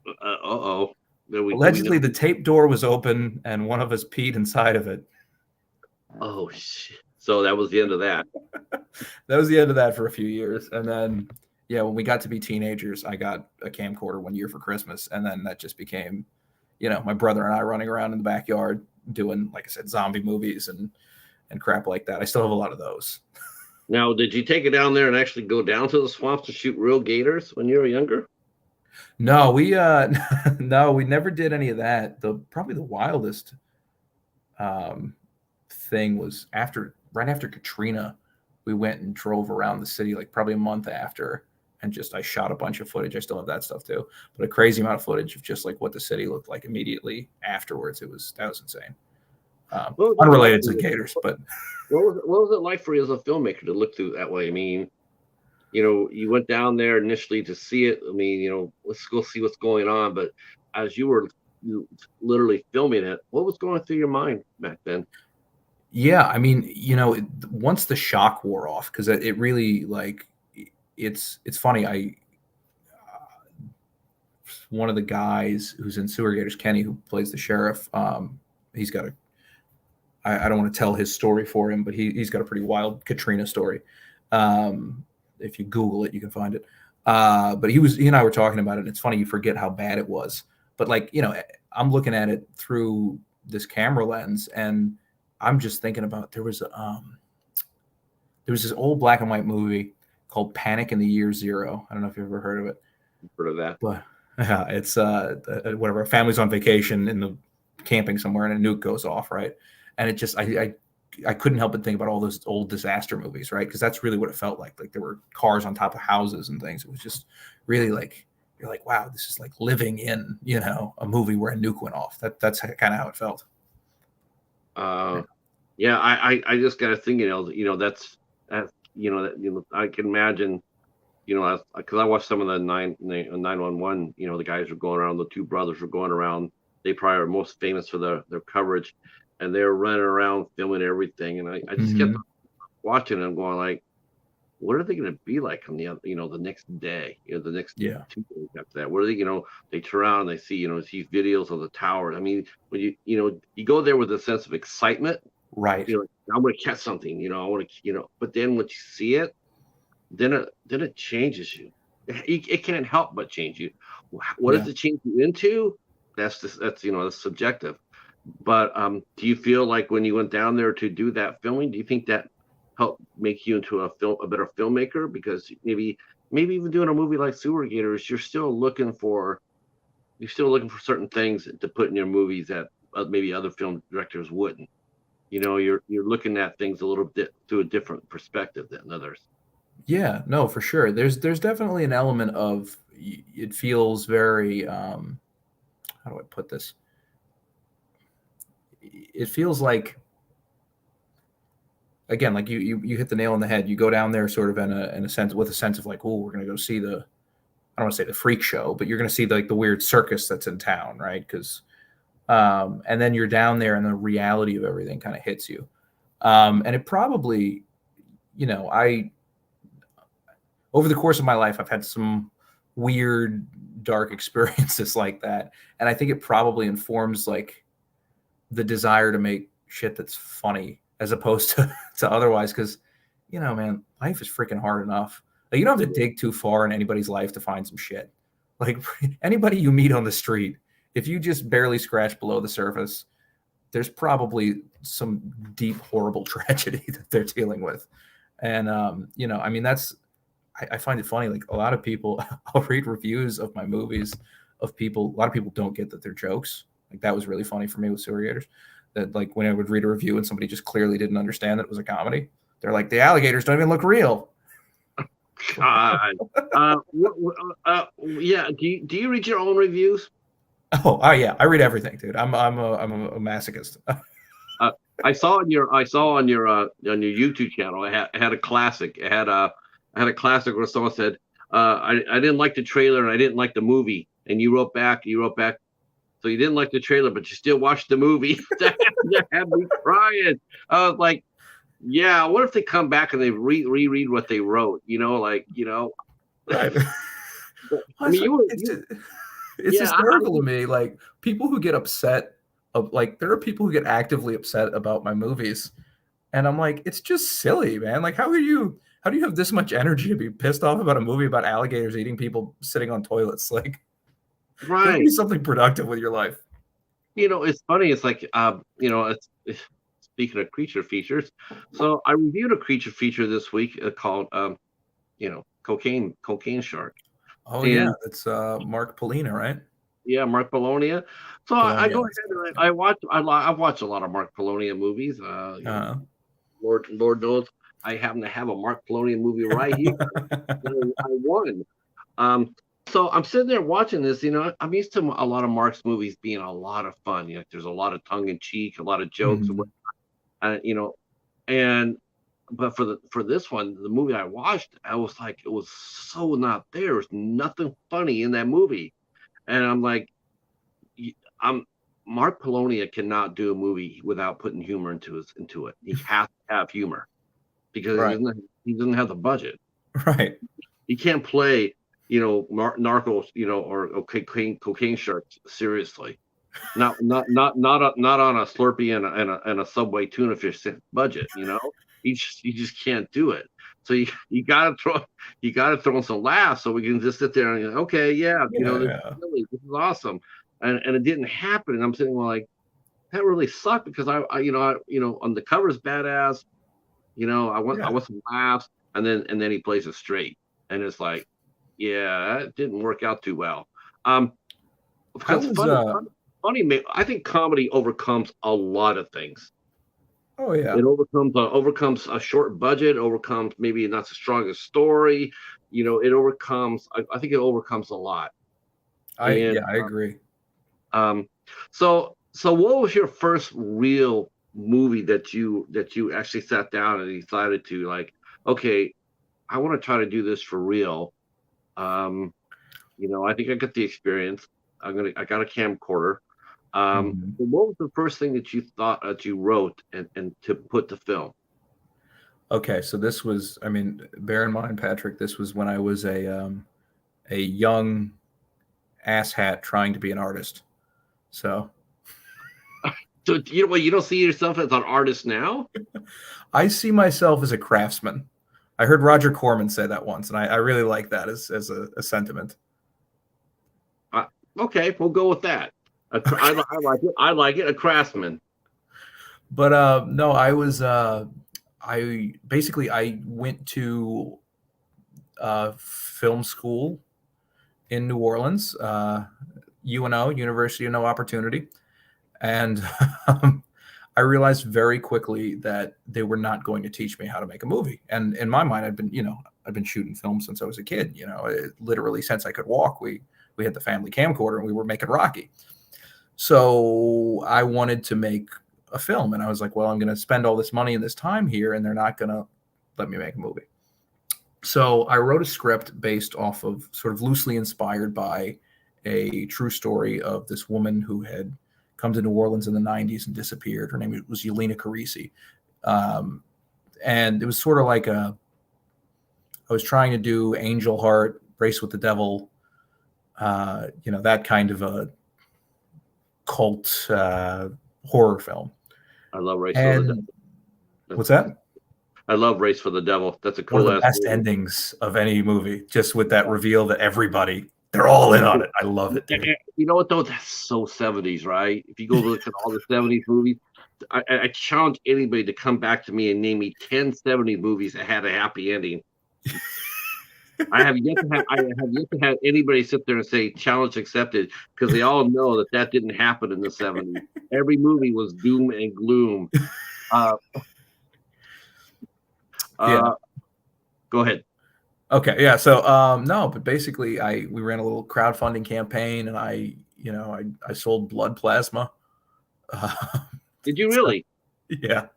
Uh-oh. Allegedly, the tape door was open and one of us peed inside of it. Oh, shit. So that was the end of that. That was the end of that for a few years. And then, yeah, when we got to be teenagers, I got a camcorder one year for Christmas. And then that just became, my brother and I running around in the backyard doing, like I said, zombie movies and crap like that. I still have a lot of those. Now, did you take it down there and actually go down to the swamps to shoot real gators when you were younger? No, we no, we never did any of that. Probably the wildest thing was right after Katrina. We went and drove around the city, like probably a month after, and I shot a bunch of footage. I still have that stuff too, but a crazy amount of footage of just like what the city looked like immediately afterwards. That was insane. Unrelated to the Gators, but what was it like for you as a filmmaker to look through that way? I mean, you went down there initially to see it. I mean, let's go see what's going on. But as you were literally filming it, what was going through your mind back then? Yeah, I mean, once the shock wore off, because it really like it's funny. One of the guys who's in Sewer Gators, Kenny, who plays the sheriff, he's got I don't want to tell his story for him, but he's got a pretty wild Katrina story. If you Google it, you can find it. But he and I were talking about it. And it's funny, you forget how bad it was. But I'm looking at it through this camera lens, and I'm just thinking about there was this old black and white movie called Panic in the Year Zero. I don't know if you've ever heard of it. Heard of that? But yeah, it's whatever. Family's on vacation in the camping somewhere and a nuke goes off, right? And it just I couldn't help but think about all those old disaster movies, right? Because that's really what it felt like. Like there were cars on top of houses and things. It was just really like you're like, wow, this is like living in, a movie where a nuke went off. That's kind of how it felt. Uh, yeah, I just got to think, that's I can imagine, because I watched some of the 911, the guys were going around, the two brothers were going around. They probably are most famous for their coverage, and they're running around filming everything. And I just kept watching them going like, what are they going to be like on the next day, the next 2 days after that? What are they, they turn around and they see, see videos of the tower. I mean, when you go there with a sense of excitement, right? I'm going to catch something, I want to, but then when you see it, then it changes you. It can't help but change you. What does it change you into? That's subjective. But do you feel like when you went down there to do that filming, do you think that helped make you into a better filmmaker? Because maybe even doing a movie like Sewer Gators, you're still looking for certain things to put in your movies that maybe other film directors wouldn't. You're looking at things a little bit through a different perspective than others. Yeah, no, for sure. There's definitely an element of it feels very how do I put this? It feels like, again, like you hit the nail on the head. You go down there sort of in a sense with a sense of like, oh, we're gonna go see I don't want to say the freak show, but you're gonna see the weird circus that's in town, right? Because and then you're down there and the reality of everything kind of hits you. And it probably, I over the course of my life, I've had some weird, dark experiences like that. And I think it probably informs like the desire to make shit that's funny as opposed to otherwise. Because, man, life is freaking hard enough. Like, you don't have to dig too far in anybody's life to find some shit. Like anybody you meet on the street, if you just barely scratch below the surface, there's probably some deep, horrible tragedy that they're dealing with. And, I mean, I find it funny. Like a lot of people, I'll read reviews of my movies of people. A lot of people don't get that they're jokes. Like that was really funny for me with Sewer Gators. That like when I would read a review and somebody just clearly didn't understand that it was a comedy, they're like, the alligators don't even look real. God. Yeah. Do you read your own reviews? Oh yeah, I read everything, dude. I'm a masochist. I saw on your YouTube channel. I had a classic. I had a classic where someone said, I didn't like the trailer and I didn't like the movie. And you wrote back, so you didn't like the trailer, but you still watched the movie. that had me crying. I was like, yeah, what if they come back and they reread what they wrote? Right. I mean, it's hysterical to me. Like people who get upset there are people who get actively upset about my movies. And I'm like, it's just silly, man. Like, how do you have this much energy to be pissed off about a movie about alligators eating people sitting on toilets? Like, right. Do something productive with your life. It's funny. It's like, it's speaking of creature features. So I reviewed a creature feature this week called, Cocaine Shark. Oh, yeah. It's Mark Polina, right? Yeah, Mark Polonia. So I go ahead and I've watched a lot of Mark Polonia movies. Lord knows I happen to have a Mark Polonia movie right here. I won. So I'm sitting there watching this. I'm used to a lot of Mark's movies being a lot of fun. There's a lot of tongue in cheek, a lot of jokes, but for this one, the movie I watched, I was like, it was so not there. There's nothing funny in that movie. And I'm like, Mark Polonia cannot do a movie without putting humor into it. He has to have humor because he doesn't have the budget. Right. He can't play, narcos, or cocaine sharks seriously. Not on a Slurpee and a Subway tuna fish budget. He just can't do it. So you gotta throw in some laughs so we can just sit there and okay, this is awesome, and it didn't happen. And I'm sitting there like, that really sucked because I on the cover's badass, I want some laughs, and then he plays it straight, and it's like, yeah, that didn't work out too well. I was, I think comedy overcomes a lot of things. Oh yeah. It overcomes a short budget, overcomes maybe not the strongest story. It overcomes. I think it overcomes a lot. And I agree. um, so what was your first real movie that you actually sat down and decided to like, okay, I want to try to do this for real. Um, I think I got the experience. I got a camcorder. Mhm. What was the first thing that you thought that you wrote and to put to film? Okay, so this was, I mean, bear in mind, Patrick, this was when I was a young asshat trying to be an artist. So So you don't see yourself as an artist now? I see myself as a craftsman. I heard Roger Corman say that once, and I really like that as a sentiment. Uh, okay, we'll go with that. I like it. I like it. A craftsman. But no, I basically I went to film school in New Orleans, UNO, University of No Opportunity, and I realized very quickly that they were not going to teach me how to make a movie. And in my mind, I've been shooting film since I was a kid. Literally since I could walk. We had the family camcorder and we were making Rocky. So I wanted to make a film, and I was like, well, I'm going to spend all this money and this time here, and they're not going to let me make a movie. So I wrote a script based off of, sort of loosely inspired by a true story of this woman who had come to New Orleans in the 90s and disappeared. Her name was Yelena Carisi. Um, and it was sort of like I was trying to do Angel Heart, Race with the Devil, that kind of a cult horror film. I love Race for the And Devil. what's that? I love Race for the Devil. That's a One of cool the ass best movie. endings of any movie, just with that reveal that they're all in on it. I love it, dude. You know what though? That's so 70s, right? If you go look at all the 70s movies, I challenge anybody to come back to me and name me 10 70 movies that had a happy ending. I have yet to have anybody sit there and say challenge accepted, because they all know that didn't happen in the 70s. Every movie was doom and gloom. Uh, Yeah. uh, Go ahead. Okay. Yeah. So no, but basically we ran a little crowdfunding campaign, and I sold blood plasma. Uh, Did you so, really? yeah.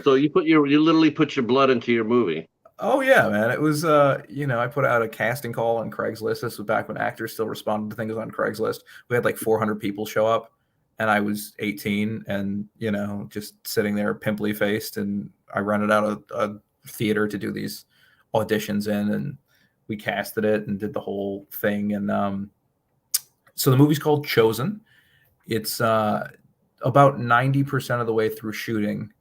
So you literally put your blood into your movie. Oh yeah, man. It was I put out a casting call on Craigslist. This was back when actors still responded to things on Craigslist. We had like 400 people show up, and I was 18 and, just sitting there pimply faced, and I rented out a theater to do these auditions in, and we casted it and did the whole thing. And so the movie's called Chosen. It's about 90% of the way through shooting.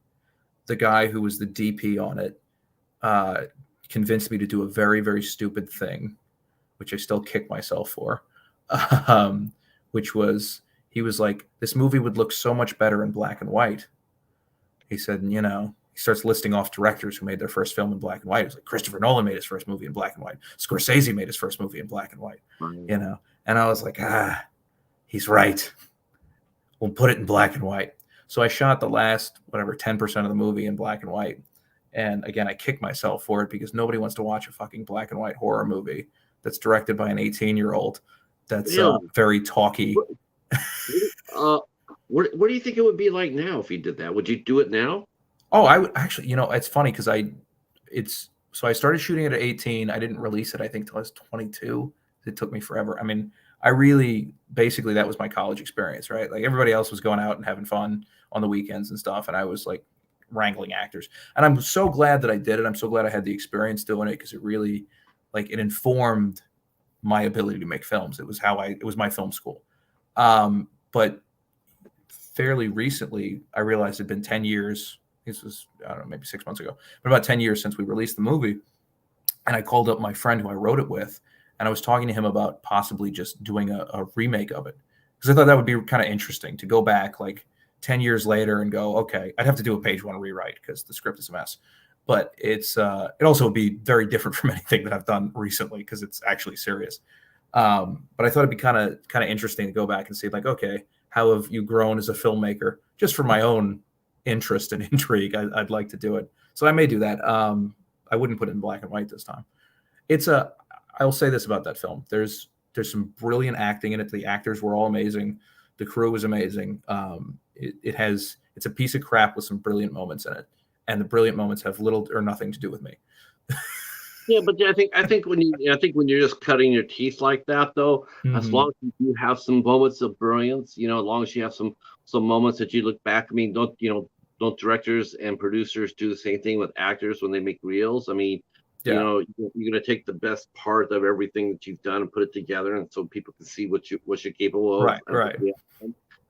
The guy who was the DP on it uh, convinced me to do a very, very stupid thing, which I still kick myself for. Um, which was, he was like, this movie would look so much better in black and white. He said, he starts listing off directors who made their first film in black and white. It was like Christopher Nolan made his first movie in black and white. Scorsese made his first movie in black and white. Right. And I was like, he's right. We'll put it in black and white. So I shot the last, whatever, 10% of the movie in black and white. And again, I kick myself for it because nobody wants to watch a fucking black and white horror movie that's directed by an 18-year-old that's Really? very talky. Uh, where do you think it would be like now if you did that? Would you do it now? Oh, I would actually, it's funny because so I started shooting it at 18. I didn't release it, I think, till I was 22. It took me forever. I mean, basically, that was my college experience, right? Like everybody else was going out and having fun on the weekends and stuff. And I was like wrangling actors. And I'm so glad that I did it. I'm so glad I had the experience doing it, because it really, it informed my ability to make films. It was my film school. But fairly recently, I realized it'd been 10 years. This was, I don't know, maybe 6 months ago, but about 10 years since we released the movie. And I called up my friend who I wrote it with, and I was talking to him about possibly just doing a remake of it, because I thought that would be kind of interesting to go back like 10 years later and go, okay, I'd have to do a page one rewrite because the script is a mess. But it also would be very different from anything that I've done recently because it's actually serious. But I thought it'd be kind of interesting to go back and see, like, okay, how have you grown as a filmmaker? Just for my own interest and intrigue, I'd like to do it. So I may do that. I wouldn't put it in black and white this time. It's a. I'll say this about that film. There's some brilliant acting in it. The actors were all amazing. The crew was amazing. It's a piece of crap with some brilliant moments in it, and the brilliant moments have little or nothing to do with me. Yeah, but I think when you're just cutting your teeth like that, though, as Mm-hmm. long as you have some moments of brilliance, as long as you have some moments that you look back. I mean, don't directors and producers do the same thing with actors when they make reels? I mean, Yeah. you're gonna take the best part of everything that you've done and put it together, and so people can see what you're capable of. Right. Right.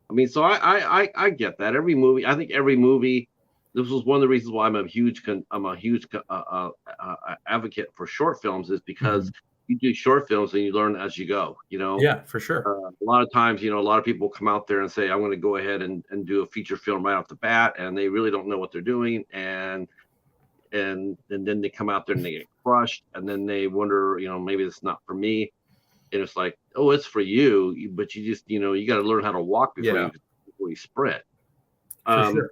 I mean, so I get that. I think every movie. This was one of the reasons why I'm a huge advocate for short films, is Mm-hmm. because you do short films and you learn as you go. Yeah, for sure. A lot of times, a lot of people come out there and say, I'm going to go ahead and do a feature film right off the bat, and they really don't know what they're doing, and then they come out there and they get crushed, and then they wonder, maybe it's not for me. And it's like, oh, it's for you, but you just, you got to learn how to walk Yeah, before you sprint. for Um, sure.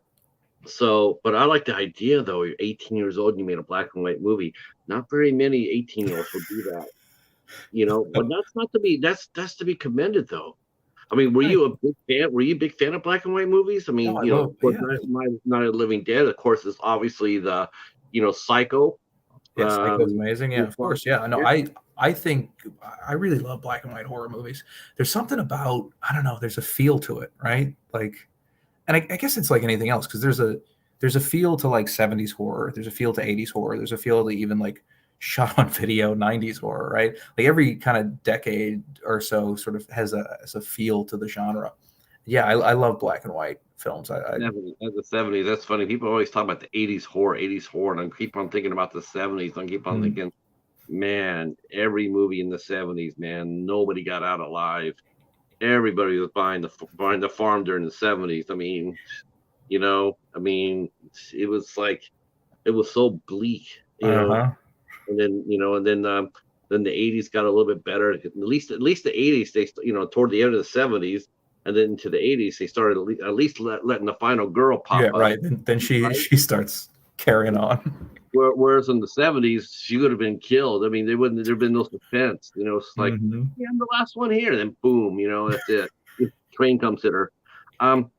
so, but I like the idea, though. You're 18 years old and you made a black and white movie. Not very many 18-year-olds will do that, but that's to be commended, though. I mean, were Thank you a big fan? Were you a big fan of black and white movies? I No, mean, I love. of course, Yeah, Night of the Living Dead, of course, is obviously Psycho. yeah. Psycho's amazing. Yeah, Yeah, of course. Yeah, no, I think I really love black and white horror movies. There's something about, I don't know. There's a feel to it, right? Like, and I guess it's like anything else, because there's a feel to like 70s horror. There's a feel to 80s horror. There's a feel to even like shot on video 90s horror, right? Like every kind of decade or so sort of has a feel to the genre. Yeah, I love black and white films. definitely. As the 70s, that's funny. People always talk about the 80s horror, and I keep on thinking about the 70s. I keep on Mm, thinking, man, every movie in the 70s, man, nobody got out alive. Everybody was buying the farm during the 70s. I mean, it was like it was so bleak, uh-huh. and then the 80s got a little bit better. At least the 80s, toward the end of the 70s and then to the 80s, they started at least letting the final girl pop Yeah, up, right. Then she right? she starts carrying on. Whereas in the 70s, she would have been killed. I mean, there'd been no suspense. It's like, Hmm. yeah, I'm the last one here. Then boom, that's it. Train comes at her. Um,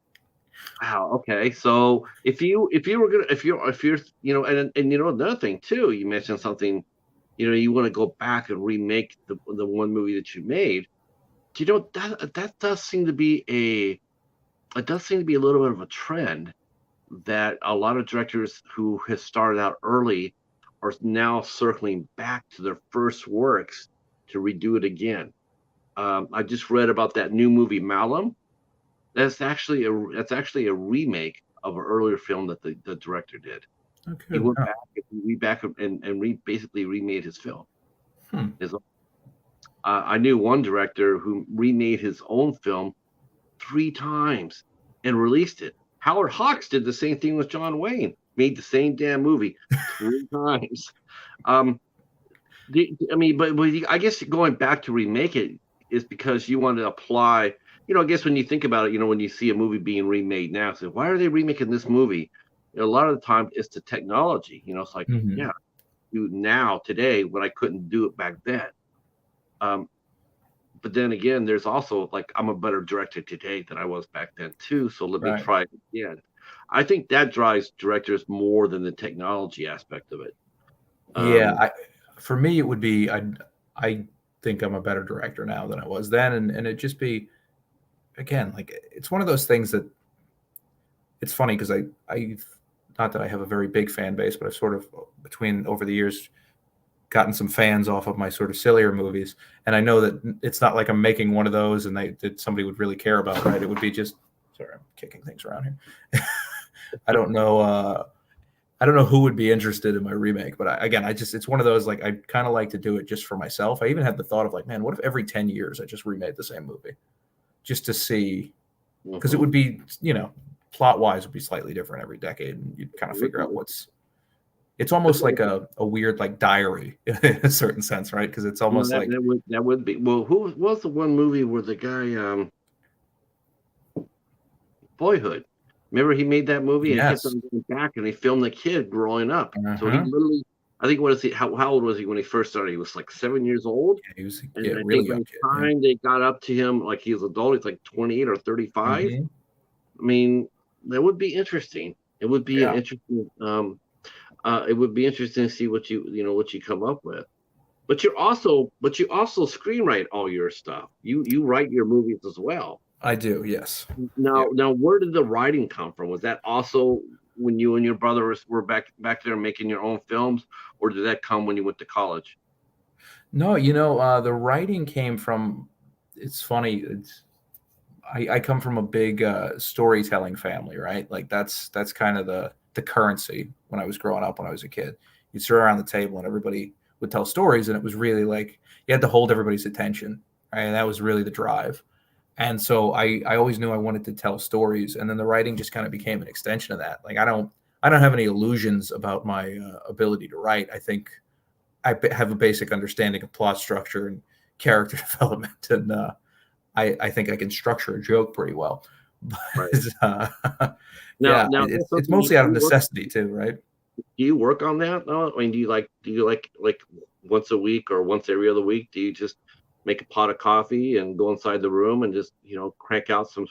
Wow. Okay. So if you were gonna if you're and another thing too, you mentioned something. You want to go back and remake the one movie that you made. That does seem to be a little bit of a trend, that a lot of directors who have started out early are now circling back to their first works to redo it again. I just read about that new movie Malum. That's actually a remake of an earlier film that the director did. He Okay. went Oh, back and basically remade his film. hmm. His, I knew one director who remade his own film 3 times and released it. Howard Hawks did the same thing with John Wayne. Made the same damn movie 3 times. Um, I mean, but I guess going back to remake it is because you want to apply. I guess when you think about it, when you see a movie being remade now, so why are they remaking this movie? A lot of the time, it's the technology. It's like, Hmm. yeah, do now today what I couldn't do it back then. Um, but then again, there's also like I'm a better director today than I was back then too. So let me Right. try it again. I think that drives directors more than the technology aspect of it. Yeah. Um, For me, it would be I think I'm a better director now than I was then, and it just be, again, like it's one of those things that it's funny because I not that I have a very big fan base, but I've sort of between over the years gotten some fans off of my sort of sillier movies, and I know that it's not like I'm making one of those and that somebody would really care about, right? It would be just, sorry, I'm kicking things around here. I don't know. I don't know who would be interested in my remake, but again, it's one of those, like, I kind of like to do it just for myself. I even had the thought of like, man, what if every 10 years I just remade the same movie just to see, because it mhm. would be, plot wise would be slightly different every decade, and you'd kind of figure out it's almost like a weird like diary in a certain sense, right? Because it's almost That like, that would be, well. Who was the one movie where the guy Boyhood. Remember he made that movie and he kept Yes. on going back and they filmed the kid growing up. So he Uh-huh. literally, I think what is he? How old was he when he first started? He was like 7 years old, Yeah, he was and I really think by young the kid. Yeah. time they got up to him, like he was adult, he's like 28 or 35. Hmm. I mean, that would be interesting. It would be an Yeah, interesting. It would be interesting to see what you come up with. But you also screenwrite all your stuff. You write your movies as well. I do. Yes. Yeah. Now, where did the writing come from? Was that also when you and your brother were back there making your own films, or did that come when you went to college? No, the writing came from. It's funny. I come from a big storytelling family, right? Like that's kind of the currency when I was growing up when I was a kid. You'd sit around the table and everybody would tell stories, and it was really like you had to hold everybody's attention, right? And that was really the drive. And so I always knew I wanted to tell stories, and then the writing just kind of became an extension of that. Like I don't have any illusions about my ability to write. I think have a basic understanding of plot structure and character development, and I think I can structure a joke pretty well. Right. But Now, yeah, now it's that's it's something mostly out of you work. necessity too, right? Do you work on that? No, I mean, do you like once a week or once every other week? Do you just make a pot of coffee and go inside the room and just crank out some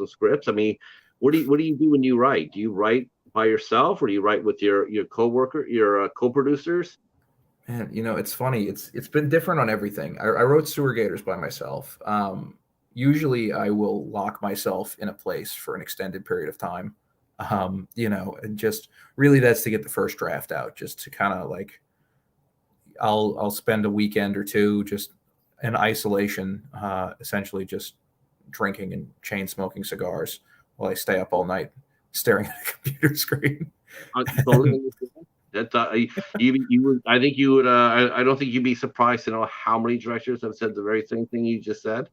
scripts? I mean, what do you do when you write? Do you write by yourself or do you write with your coworker, your co-producers? And it's funny. It's been different on everything. I wrote Sewer Gators by myself. Usually, I will lock myself in a place for an extended period of time. And just really that's to get the first draft out, just to kind of like I'll spend a weekend or two just in isolation, essentially just drinking and chain smoking cigars while I stay up all night staring at a computer screen. I totally understand. That's I think you would. I don't think you'd be surprised to know how many directors have said the very same thing you just said.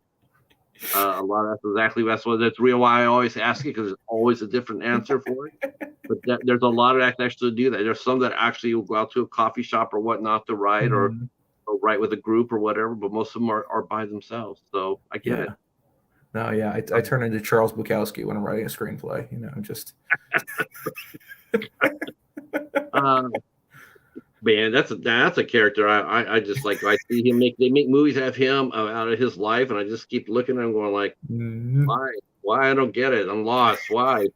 A lot of that's real why I always ask it because there's always a different answer for it. But there's a lot of actors actually do that. There's some that actually will go out to a coffee shop or whatnot to write Mhm. or write with a group or whatever. But most of them are by themselves. So I get it. Yeah. No, yeah. I turn into Charles Bukowski when I'm writing a screenplay. Just Uh, Man, that's a character I just like. I see him they make movies of him out of his life, and I just keep looking at him going like, Mhm. why I don't get it. I'm lost. Why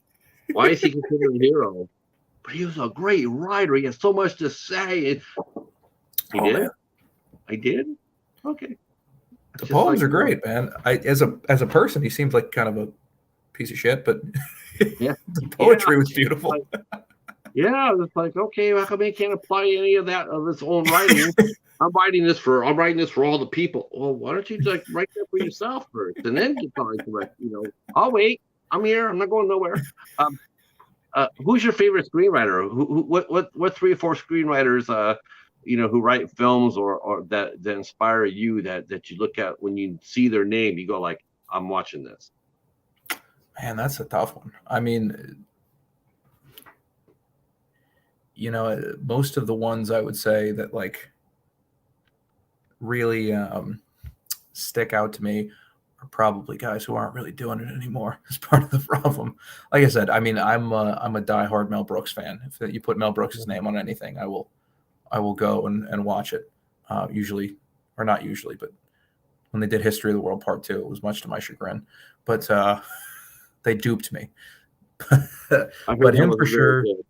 is he considered a hero? But he was a great writer. He had so much to say. He Oh did. man, I did. Okay. the It's just like poems are great, man. I as a person, he seems like kind of a piece of shit, but yeah, the yeah. poetry was Like, beautiful. yeah, it's like okay, how come he can't apply any of that of his own writing? I'm writing this for all the people. Well, why don't you like write that for yourself first and then get on to it? I'll wait. I'm here. I'm not going nowhere. Um, who's your favorite screenwriter? What 3 or 4 screenwriters who write films or that inspire you that you look at when you see their name, you go like, I'm watching this. Man, that's a tough one. I mean, most of the ones I would say that like really stick out to me are probably guys who aren't really doing it anymore. Is part of the problem. Like I said, I mean, I'm a diehard Mel Brooks fan. If you put Mel Brooks' name on anything, I will go and watch it. Usually, or not usually, but when they did History of the World Part Two, it was much to my chagrin. But they duped me. I heard But that him for wasn't very sure. good.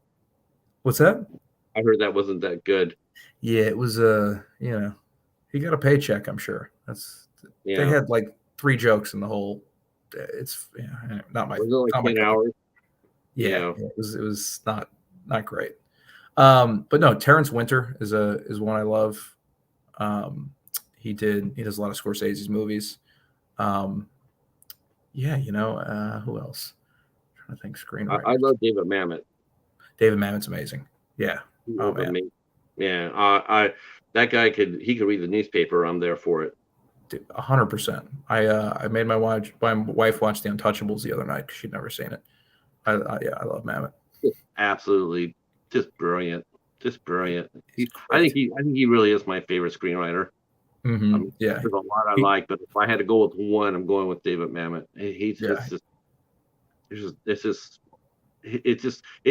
What's that? I heard that wasn't that good. Yeah, it was. He got a paycheck. I'm sure. They Yeah. had like 3 jokes in the whole. It's not Was it like not my 10 cup of. hours? Yeah, Yeah. yeah, it was not great. But no, Terrence Winter is one I love. He does a lot of Scorsese's movies. Um, yeah, who else? I'm trying to think I screenwriters. love David Mamet. David Mamet's amazing. Yeah. He Oh was man. amazing. Yeah. That guy he could read the newspaper. I'm there for it. 100%. I made my wife watch The Untouchables the other night because she'd never seen it. Yeah, I love Mamet. Just absolutely, just brilliant. Just brilliant. He's I think great. he really is my favorite screenwriter. I mean, Yeah, there's a lot I he like, but if I had to go with one, I'm going with David Mamet. He's yeah just he's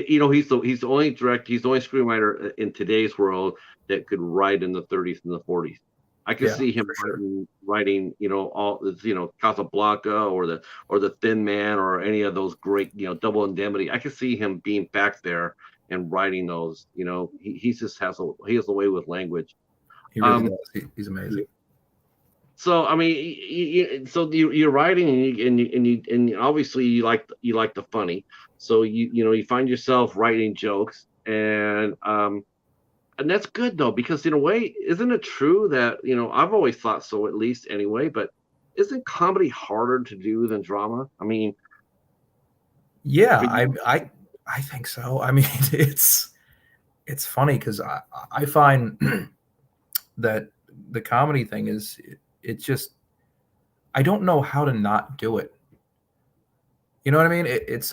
the only he's the only screenwriter in today's world that could write in the 30s and the 40s. I could Yeah, see him for sure. writing, all this, Casablanca or the Thin Man or any of those great, Double Indemnity. I could see him being back there and writing those. He just he has a way with language. He really Um, does. He's amazing. so I mean, you're writing and obviously you like the funny. So you find yourself writing jokes and that's good though because in a way, isn't it true that I've always thought so at least anyway, but isn't comedy harder to do than drama? I mean, Yeah, but I think so. I mean, it's funny because I find that the comedy thing is it's just I don't know how to not do it. You know what I mean? It's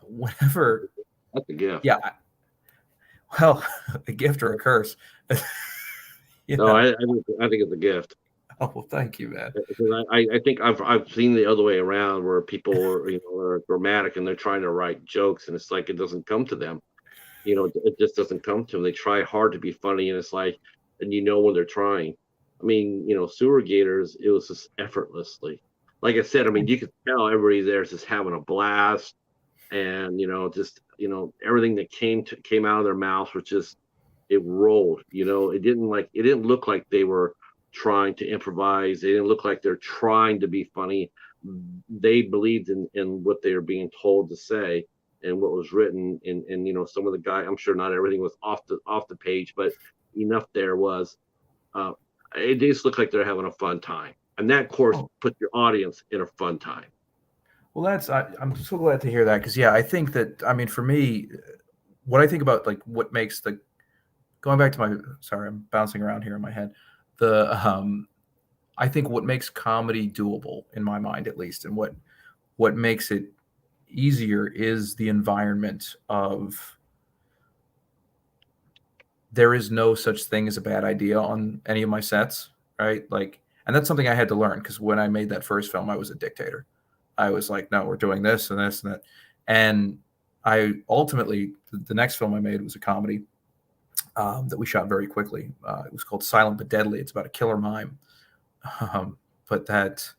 whenever that's a gift. yeah, well, a gift or a curse. You No, know. I think it's a gift. Oh, well, thank you, man. Because I think I've seen the other way around where people are dramatic and they're trying to write jokes and it's like it doesn't come to them. It just doesn't come to them. They try hard to be funny and it's like, and when they're trying. I mean, sewer gators, it was just effortlessly. Like I said, I mean, you could tell everybody there is just having a blast, and just everything that came out of their mouths was just it rolled. It didn't look like they were trying to improvise. They didn't look like they're trying to be funny. They believed in what they were being told to say and what was written. And some of the guy, I'm sure not everything was off the page, but enough there was. Uh, it just looked like they're having a fun time, and that, of course, put your audience in a fun time. Well, I'm so glad to hear that because yeah, I think that I mean for me, what I think about like what makes the going back to my sorry, I'm bouncing around here in my head. The I think what makes comedy doable in my mind at least, and what makes it easier is the environment of there is no such thing as a bad idea on any of my sets, right? Like, and that's something I had to learn because when I made that first film, I was a dictator. I was like, no, we're doing this and this and that. And I ultimately, the next film I made was a comedy that we shot very quickly. It was called Silent but Deadly. It's about a killer mime. But that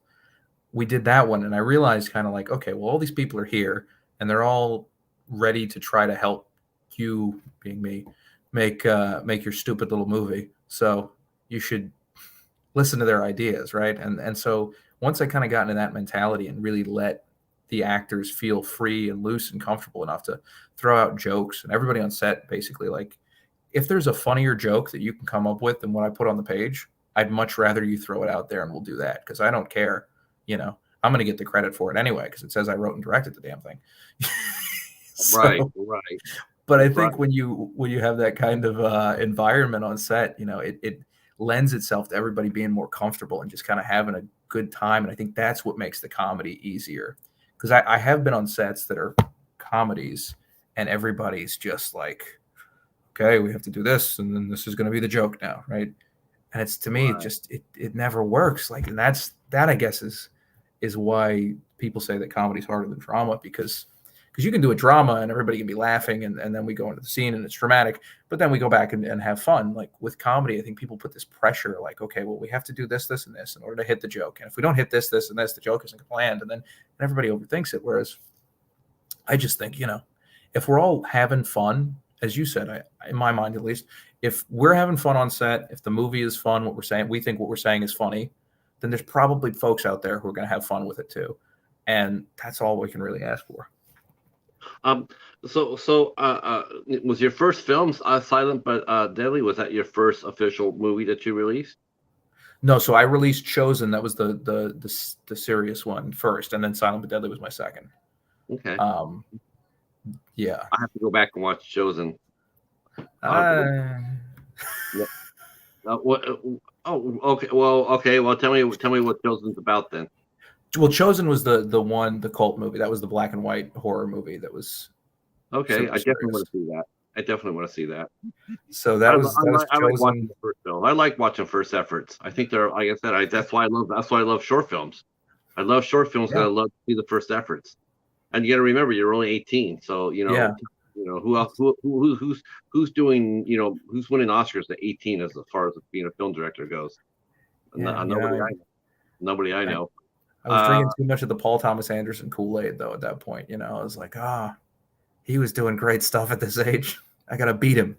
we did that one, and I realized kind of like, okay, well, all these people are here, and they're all ready to try to help you, being me, make your stupid little movie. So you should listen to their ideas, right? And so once I kind of got into that mentality and really let the actors feel free and loose and comfortable enough to throw out jokes, and everybody on set basically like, if there's a funnier joke that you can come up with than what I put on the page, I'd much rather you throw it out there and we'll do that because I don't care. I'm going to get the credit for it anyway because it says I wrote and directed the damn thing. Right. But I think when you have that kind of environment on set, it lends itself to everybody being more comfortable and just kind of having a good time. And I think that's what makes the comedy easier. Because I have been on sets that are comedies and everybody's just like, okay, we have to do this, and then this is going to be the joke now, right? And it's to me, it never works. Like, and that I guess is why people say that comedy is harder than drama because you can do a drama and everybody can be laughing and then we go into the scene and it's dramatic, but then we go back and have fun. Like with comedy, I think people put this pressure like, okay, well, we have to do this, and this in order to hit the joke. And if we don't hit this, and this, the joke isn't going to land. And then everybody overthinks it. Whereas I just think, if we're all having fun, as you said, in my mind at least, if we're having fun on set, if the movie is fun, we think what we're saying is funny, then there's probably folks out there who are going to have fun with it too. And that's all we can really ask for. Was your first film Silent but Deadly? Was that your first official movie that you released? No, so I released Chosen. That was the serious one first, and then Silent but Deadly was my second. Okay. Yeah. I have to go back and watch Chosen. What? Oh, okay. Well, okay. Well, tell me what Chosen's about then. Well, Chosen was the cult movie. That was the black and white horror movie that was. Okay, I definitely want to see that. So that was I like watching the first film. I like watching first efforts. I think they're, like I said, that's why I love short films. I love short films because I love to see the first efforts. And you got to remember, you're only 18, so Yeah. who else? Who's doing? Who's winning Oscars at 18 as far as being a film director goes? Yeah. Nobody I know. Nobody I I, know. I was Uh, drinking too much of the Paul Thomas Anderson Kool-Aid though at that point. I was like, he was doing great stuff at this age. I gotta beat him.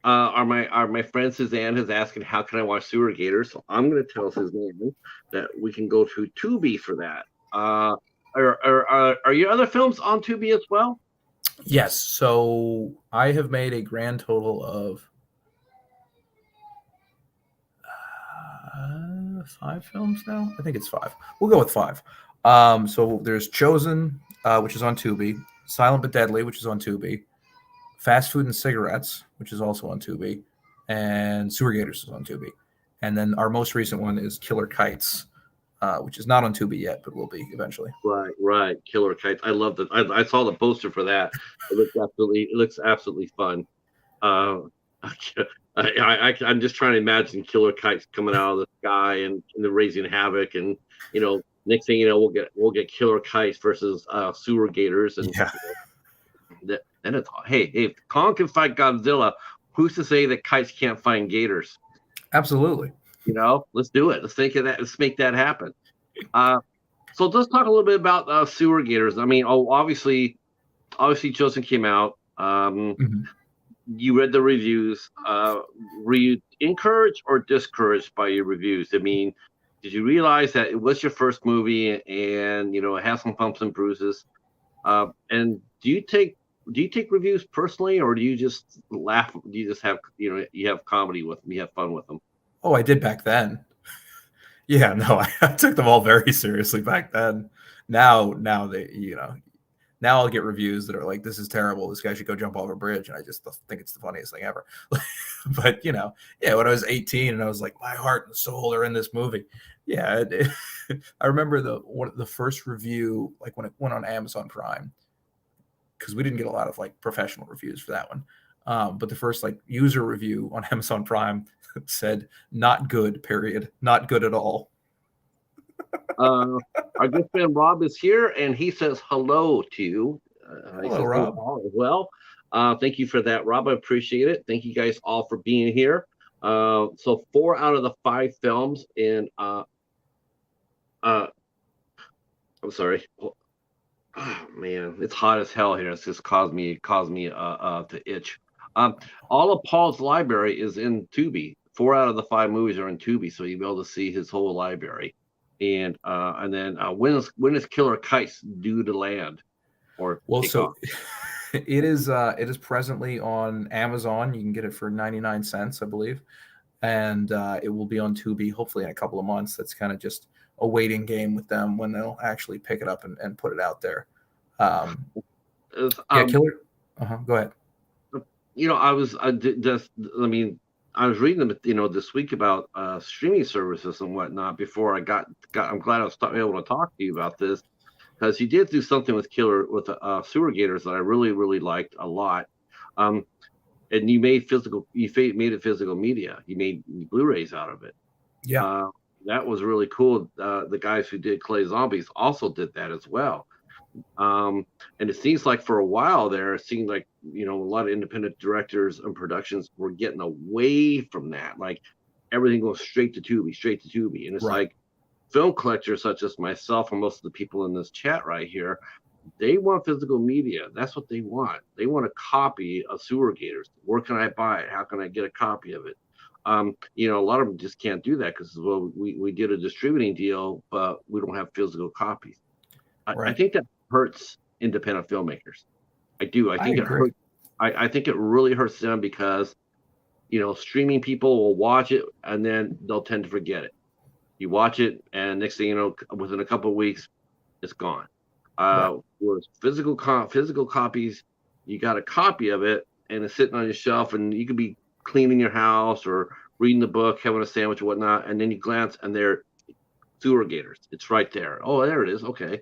our my friend Suzanne is asking how can I watch Sewer Gators? So I'm going to tell Suzanne that we can go to Tubi for that. Are your other films on Tubi as well? Yes. So I have made a grand total of 5 films now. I think it's 5. We'll go with 5. So there's Chosen, which is on Tubi, Silent but Deadly, which is on Tubi, Fast Food and Cigarettes, which is also on Tubi, and Sewer Gators is on Tubi. And then our most recent one is Killer Kites, which is not on Tubi yet, but will be eventually. Right. Killer Kites. I love that. I saw the poster for that. It looks absolutely fun. Uh, I'm just trying to imagine killer kites coming out of the sky and they're raising havoc, and next thing you know, we'll get killer kites versus sewer gators, and Yeah, then it's hey, if Kong can fight Godzilla, who's to say that kites can't find gators? absolutely. Let's do it. Let's think of that. Let's make that happen. Uh, so let's talk a little bit about sewer gators. I mean, obviously, Chosen came out. Mhm. You read the reviews. Were you encouraged or discouraged by your reviews? I mean, did you realize that it was your first movie and it has some bumps and bruises? And do you take reviews personally, or do you just laugh? Do you just have you have comedy with them, you have fun with them? Oh, I did back then. Yeah, no, I took them all very seriously back then. Now now I'll get reviews that are like, "This is terrible. This guy should go jump off a bridge," and I just think it's the funniest thing ever. But yeah, when I was 18 and I was like, my heart and soul are in this movie. Yeah, I remember the first review, like when it went on Amazon Prime, because we didn't get a lot of like professional reviews for that one. But the first like user review on Amazon Prime said, "Not good. Period. Not good at all." Uh, our good friend Rob is here, and he says hello to you. He Hello, says hello Rob. all as well. Thank you for that, Rob. I appreciate it. Thank you guys all for being here. So 4 out of the 5 films in I'm sorry. Oh, man, it's hot as hell here. It's just caused me to itch. Um, all of Paul's library is in Tubi. 4 out of the 5 movies are in Tubi, so you'll be able to see his whole library. And then when is Killer Kites due to land or Well, take off? so it is presently on Amazon. You can get it for 99 cents, I believe, and it will be on Tubi hopefully in a couple of months. That's kind of just a waiting game with them when they'll actually pick it up and put it out there. Um, Is, yeah, Killer. Go ahead. I was just I mean I was reading them this week about streaming services and whatnot before I got I'm glad I was able to talk to you about this, because you did do something with sewer gators that I really really liked a lot. um and made it physical media. You made Blu-rays out of it. Yeah. uh that was really cool. The guys who did Clay Zombies also did that as well. And it seems like for a while there, it seemed like a lot of independent directors and productions were getting away from that. Like everything goes straight to Tubi, and it's Right. like film collectors such as myself and most of the people in this chat right here, they want physical media. That's what they want. They want a copy of Sewer Gators. Where can I buy it? How can I get a copy of it? A lot of them just can't do that because we did a distributing deal, but we don't have physical copies. I Right. think that hurts independent filmmakers. I do. I I think it agree. hurts. I think it really hurts them because streaming people will watch it and then they'll tend to forget it. You watch it, and next thing you know, within a couple of weeks, it's gone. Right. Whereas physical copies, you got a copy of it, and it's sitting on your shelf, and you could be cleaning your house or reading the book, having a sandwich or whatnot, and then you glance, and they're sewer gators. It's right there. Oh, there it is. Okay,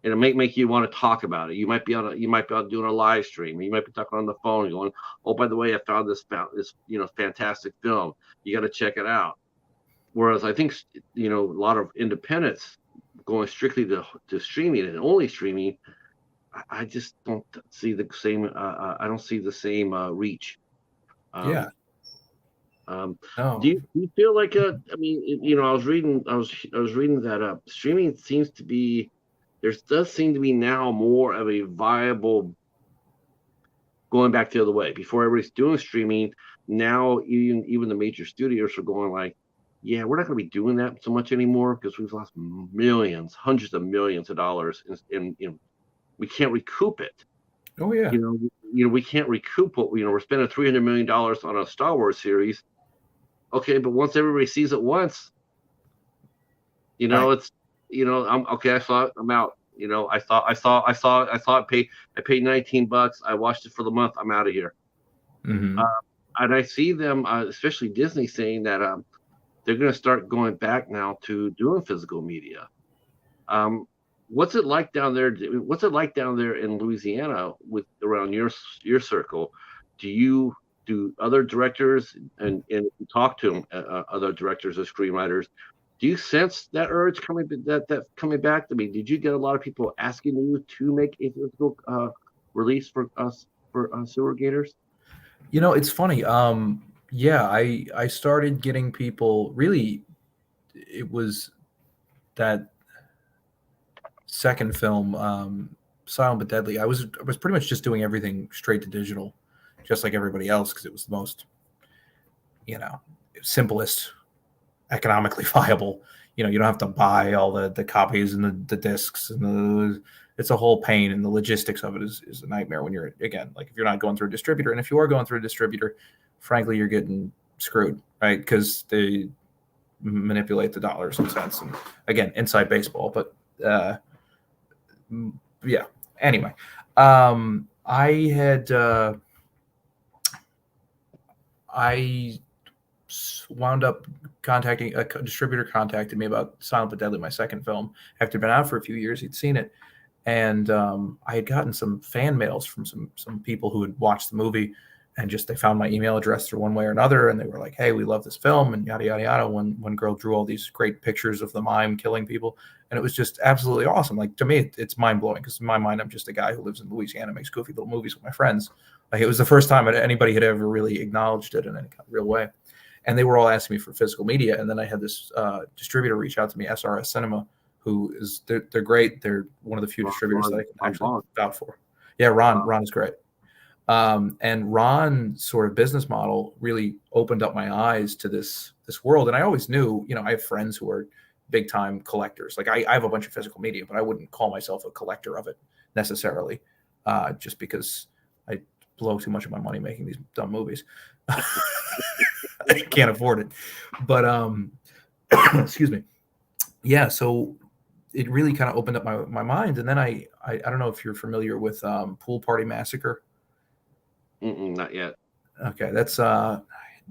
and it may make you want to talk about it. You might be out doing a live stream. You might be talking on the phone, going, "Oh, by the way, I found this fantastic film. You got to check it out." Whereas I think a lot of independents going strictly to streaming and only streaming, I just don't see the same. I don't see the same reach. Um, Yeah. um, No. do you feel like I mean, I was reading that streaming seems to be there does seem to be now more of a viable going back the other way. Before everybody's doing streaming, now even the major studios are going like, yeah, we're not going to be doing that so much anymore because we've lost millions, hundreds of millions of dollars, and we can't recoup it. Oh yeah. We can't recoup what we're spending $300 million on a Star Wars series. Okay, but once everybody sees it once, Right. it's I'm okay. I saw it. I'm out. I saw it. I paid $19. I watched it for the month. I'm out of here. Uh, Hmm. and I see them, especially Disney, saying that they're going to start going back now to doing physical media. Um, what's it like down there? What's it like down there in Louisiana with around your circle? Do other directors and if you talk to them, other directors or screenwriters? Do you sense that urge that coming back? I mean, did you get a lot of people asking you to make a physical release for us for Sewer Gators? It's funny. Yeah, I started getting people really. It was that second film, Silent but Deadly. I was pretty much just doing everything straight to digital, just like everybody else, because it was the most, you know, simplest, economically viable. You don't have to buy all the copies and the discs and it's a whole pain, and the logistics of it is a nightmare when you're, again, like if you're not going through a distributor, and if you are going through a distributor, frankly, you're getting screwed, right? Because they manipulate the dollars and cents, and again, inside baseball. But uh, yeah. Anyway, I had I wound up contacting a distributor contacted me about Silent but Deadly, my second film. After it'd been out for a few years, he'd seen it, and I had gotten some fan mails from some people who had watched the movie, and just they found my email address through one way or another, and they were like, "Hey, we love this film," and yada yada yada. One girl drew all these great pictures of the mime killing people, and it was just absolutely awesome. Like, to me, it's mind blowing, because in my mind, I'm just a guy who lives in Louisiana, makes goofy little movies with my friends. Like, it was the first time that anybody had ever really acknowledged it in any kind of real way, and they were all asking me for physical media. And then I had this distributor reach out to me, SRS Cinema, who is they're great. They're one of the few distributors that I can actually vouch for. Yeah, Ron is great. And Ron's sort of business model really opened up my eyes to this world. And I always knew, I have friends who are big time collectors. Like, I have a bunch of physical media, but I wouldn't call myself a collector of it necessarily, just because I blow too much of my money making these dumb movies. I can't afford it. But excuse me. Yeah, so it really kind of opened up my mind. And then I don't know if you're familiar with Pool Party Massacre. Not yet. Okay, that's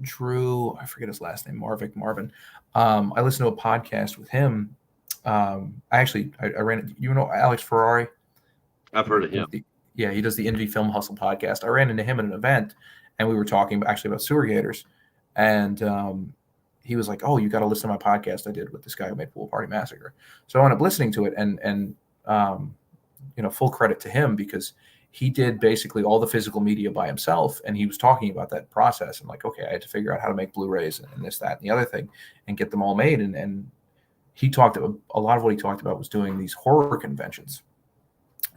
Drew. I forget his last name. Marvin. I listened to a podcast with him. I ran. Alex Ferrari. I've heard of him. Yeah, he does the Indie Film Hustle podcast. I ran into him at an event, and we were talking actually about Sewer Gators, and he was like, "Oh, you got to listen to my podcast I did with this guy who made Pool Party Massacre." So I ended up listening to it, and full credit to him, because he did basically all the physical media by himself, and he was talking about that process, and like, okay, I had to figure out how to make Blu-rays and this, that, and the other thing, and get them all made. And he talked about, a lot of what he talked about was doing these horror conventions.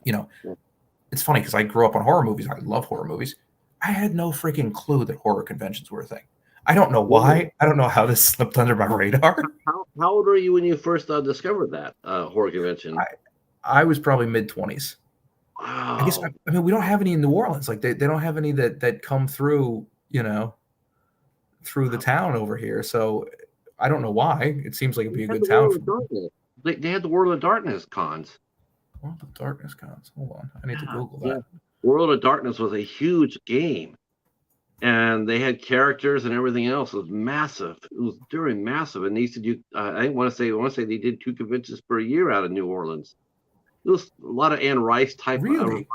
It's funny because I grew up on horror movies. I love horror movies. I had no freaking clue that horror conventions were a thing. I don't know why. I don't know how this slipped under my radar. How old were you when you first discovered that horror convention? I was probably mid-20s. Wow. I guess, I mean, we don't have any in New Orleans. Like, they don't have any that come through, through the town over here. So I don't know why. It seems like it'd be a good town for me. They had the World of Darkness cons. World of Darkness cons. Hold on. I need to Google that. Yeah. World of Darkness was a huge game. And they had characters and everything else. It was massive. It was very massive. And they used to do, I want to say they did 2 conventions per year out of New Orleans. It was a lot of Anne Rice type, Really?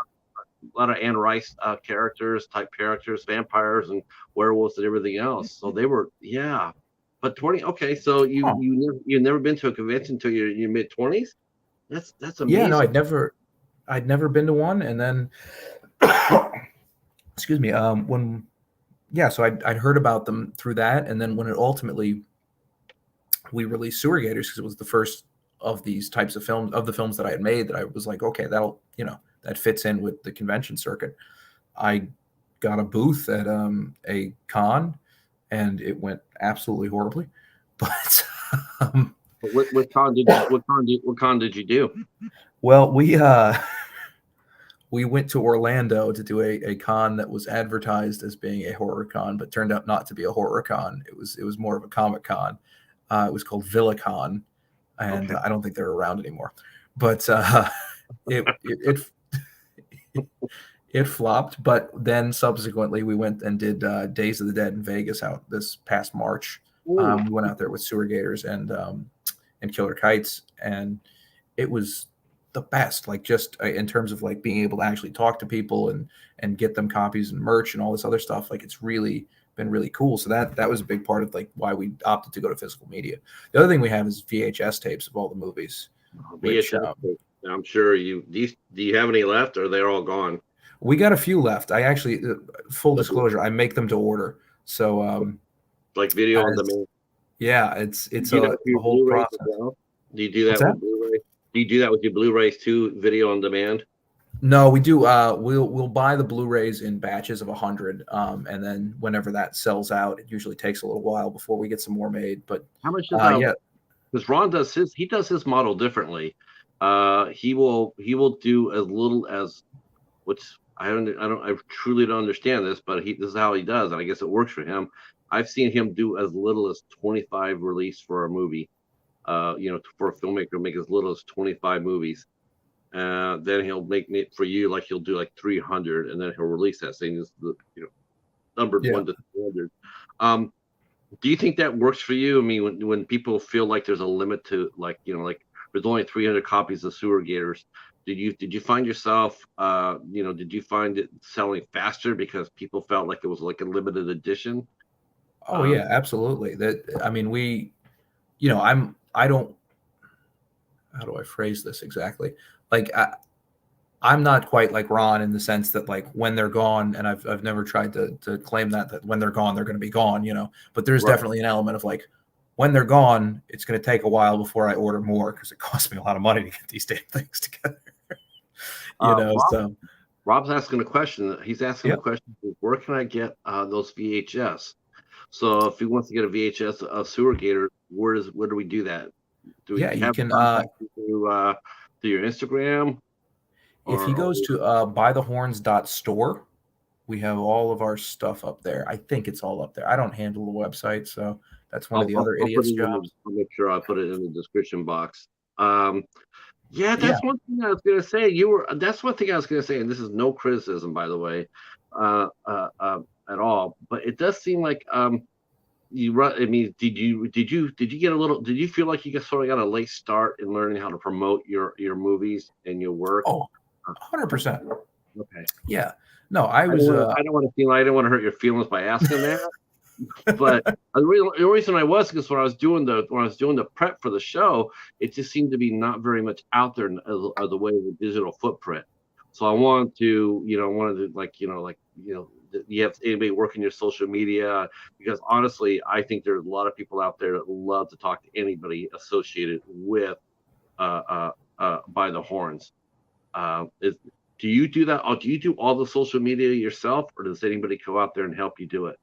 a lot of Anne Rice characters, vampires and werewolves and everything else. So they were, yeah. but 20. Okay, so Huh. you've never been to a convention until your mid-20s. That's Yeah, no, amazing. I'd never been to one, and then excuse me, when yeah, so I'd heard about them through that, and then when it ultimately we released Sewer Gators, because it was the first of these types of films, of the films that I had made, that I was like, okay, that'll, that fits in with the convention circuit. I got a booth at a con, and it went absolutely horribly. But What con did you do? well, we went to Orlando to do a con that was advertised as being a horror con, but turned out not to be a horror con. It was more of a comic con. It was called VillaCon, and Okay. I don't think they're around anymore. But it flopped. But then subsequently, we went and did Days of the Dead in Vegas out this past March. Ooh, We went out there with Sewer Gators and Killer Kites, and it was the best. Like, just in terms of like being able to actually talk to people and get them copies and merch and all this other stuff. Like, it's really been really cool. So that was a big part of like why we opted to go to physical media. The other thing we have is VHS tapes of all the movies, which VHS. I'm sure do you have any left, or they're all gone? we got a few left. I actually, full disclosure, I make them to order. So Like video on as, demand. yeah, it's Do you do that with a your whole Blu-rays as process. well? Do you do What's that that? with Blu-ray? Do you do that with your Blu-rays too? Video on demand? No, we do. We'll buy the Blu-rays in batches of 100, and then whenever that sells out, it usually takes a little while before we get some more made. But How much does yeah, because Ron does his model differently. He will do as little as, which I truly don't understand this, but this is how he does, and I guess it works for him. I've seen him do as little as 25 release for a movie. For a filmmaker, make as little as 25 movies. Then he'll make it for you, like he'll do like 300, and then he'll release that saying this, numbered yeah. 1 to 300. Um, do you think that works for you? I mean, when people feel like there's a limit to, like, like there's only 300 copies of Sewer Gators, did you find yourself, did you find it selling faster because people felt like it was like a limited edition? Oh Uh, yeah, absolutely. That, I mean, I don't. How do I phrase this exactly? Like, I'm not quite like Ron in the sense that, like, when they're gone, and I've never tried to claim that when they're gone, they're going to be gone, But there's right. definitely an element of like, when they're gone, it's going to take a while before I order more, because it costs me a lot of money to get these damn things together. Rob, So Rob's asking a question. He's asking the yeah, question, where can I get those VHS? So if he wants to get a VHS of Sewer Gator, where do we do that? Do yeah, we you have can. contact through your Instagram If he or goes to bythehorns.store, we have all of our stuff up there. I think it's all up there. I don't handle the website, so that's one of the other I'll put idiots' it in jobs. I'll make sure I put it in the description box. Um, yeah, Yeah. that's one thing I was gonna say. That's one thing I was gonna say, and this is no criticism, by the way, at all. But it does seem like you run. I mean, did you get a little? Did you feel like you sort of got a late start in learning how to promote your movies and your work? Oh, 100%. Okay. Yeah. No, I was I don't want to feel. I didn't want to hurt your feelings by asking that. But the reason I was, because when I was doing the prep for the show, it just seemed to be not very much out there as the way of the digital footprint. So I wanted to, you have anybody working your social media, because honestly, I think there's a lot of people out there that love to talk to anybody associated with by the horns. Is Do you do that? Do you do all the social media yourself, or does anybody go out there and help you do it?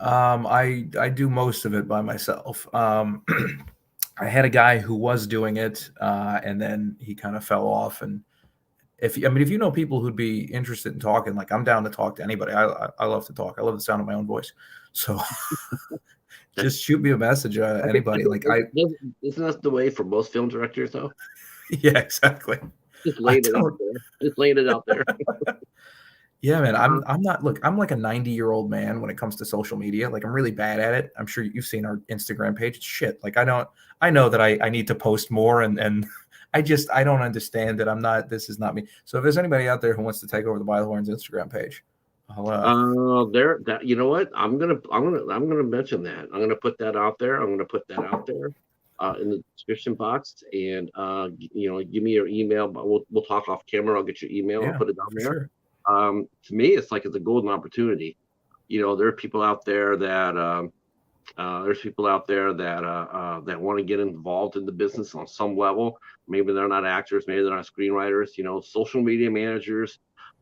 I do most of it by myself. I had a guy who was doing it, and then he kind of fell off. And if you know people who'd be interested in talking, like, I'm down to talk to anybody. I love to talk. I love the sound of my own voice. So just shoot me a message, I anybody. think Like, I isn't that the way for most film directors, though? yeah, exactly. Just I laying it out don't. there. Just laying it out there. Yeah, man. Uh, I'm not. Look, I'm like a 90-year-old man when it comes to social media. Like, I'm really bad at it. I'm sure you've seen our Instagram page. It's shit. Like, I don't. I know that I need to post more, and I don't understand that I'm not. This is not me. So if there's anybody out there who wants to take over the By the Horns Instagram page, There, that you know what? I'm gonna mention that. I'm gonna put that out there. I'm gonna put that out there, in the description box, and give me your email. But we'll talk off camera. I'll get your email. I'll Yeah, put it down for there. sure. To me, it's like it's a golden opportunity. There are people out there that that want to get involved in the business on some level. Maybe they're not actors, maybe they're not screenwriters. Social media managers.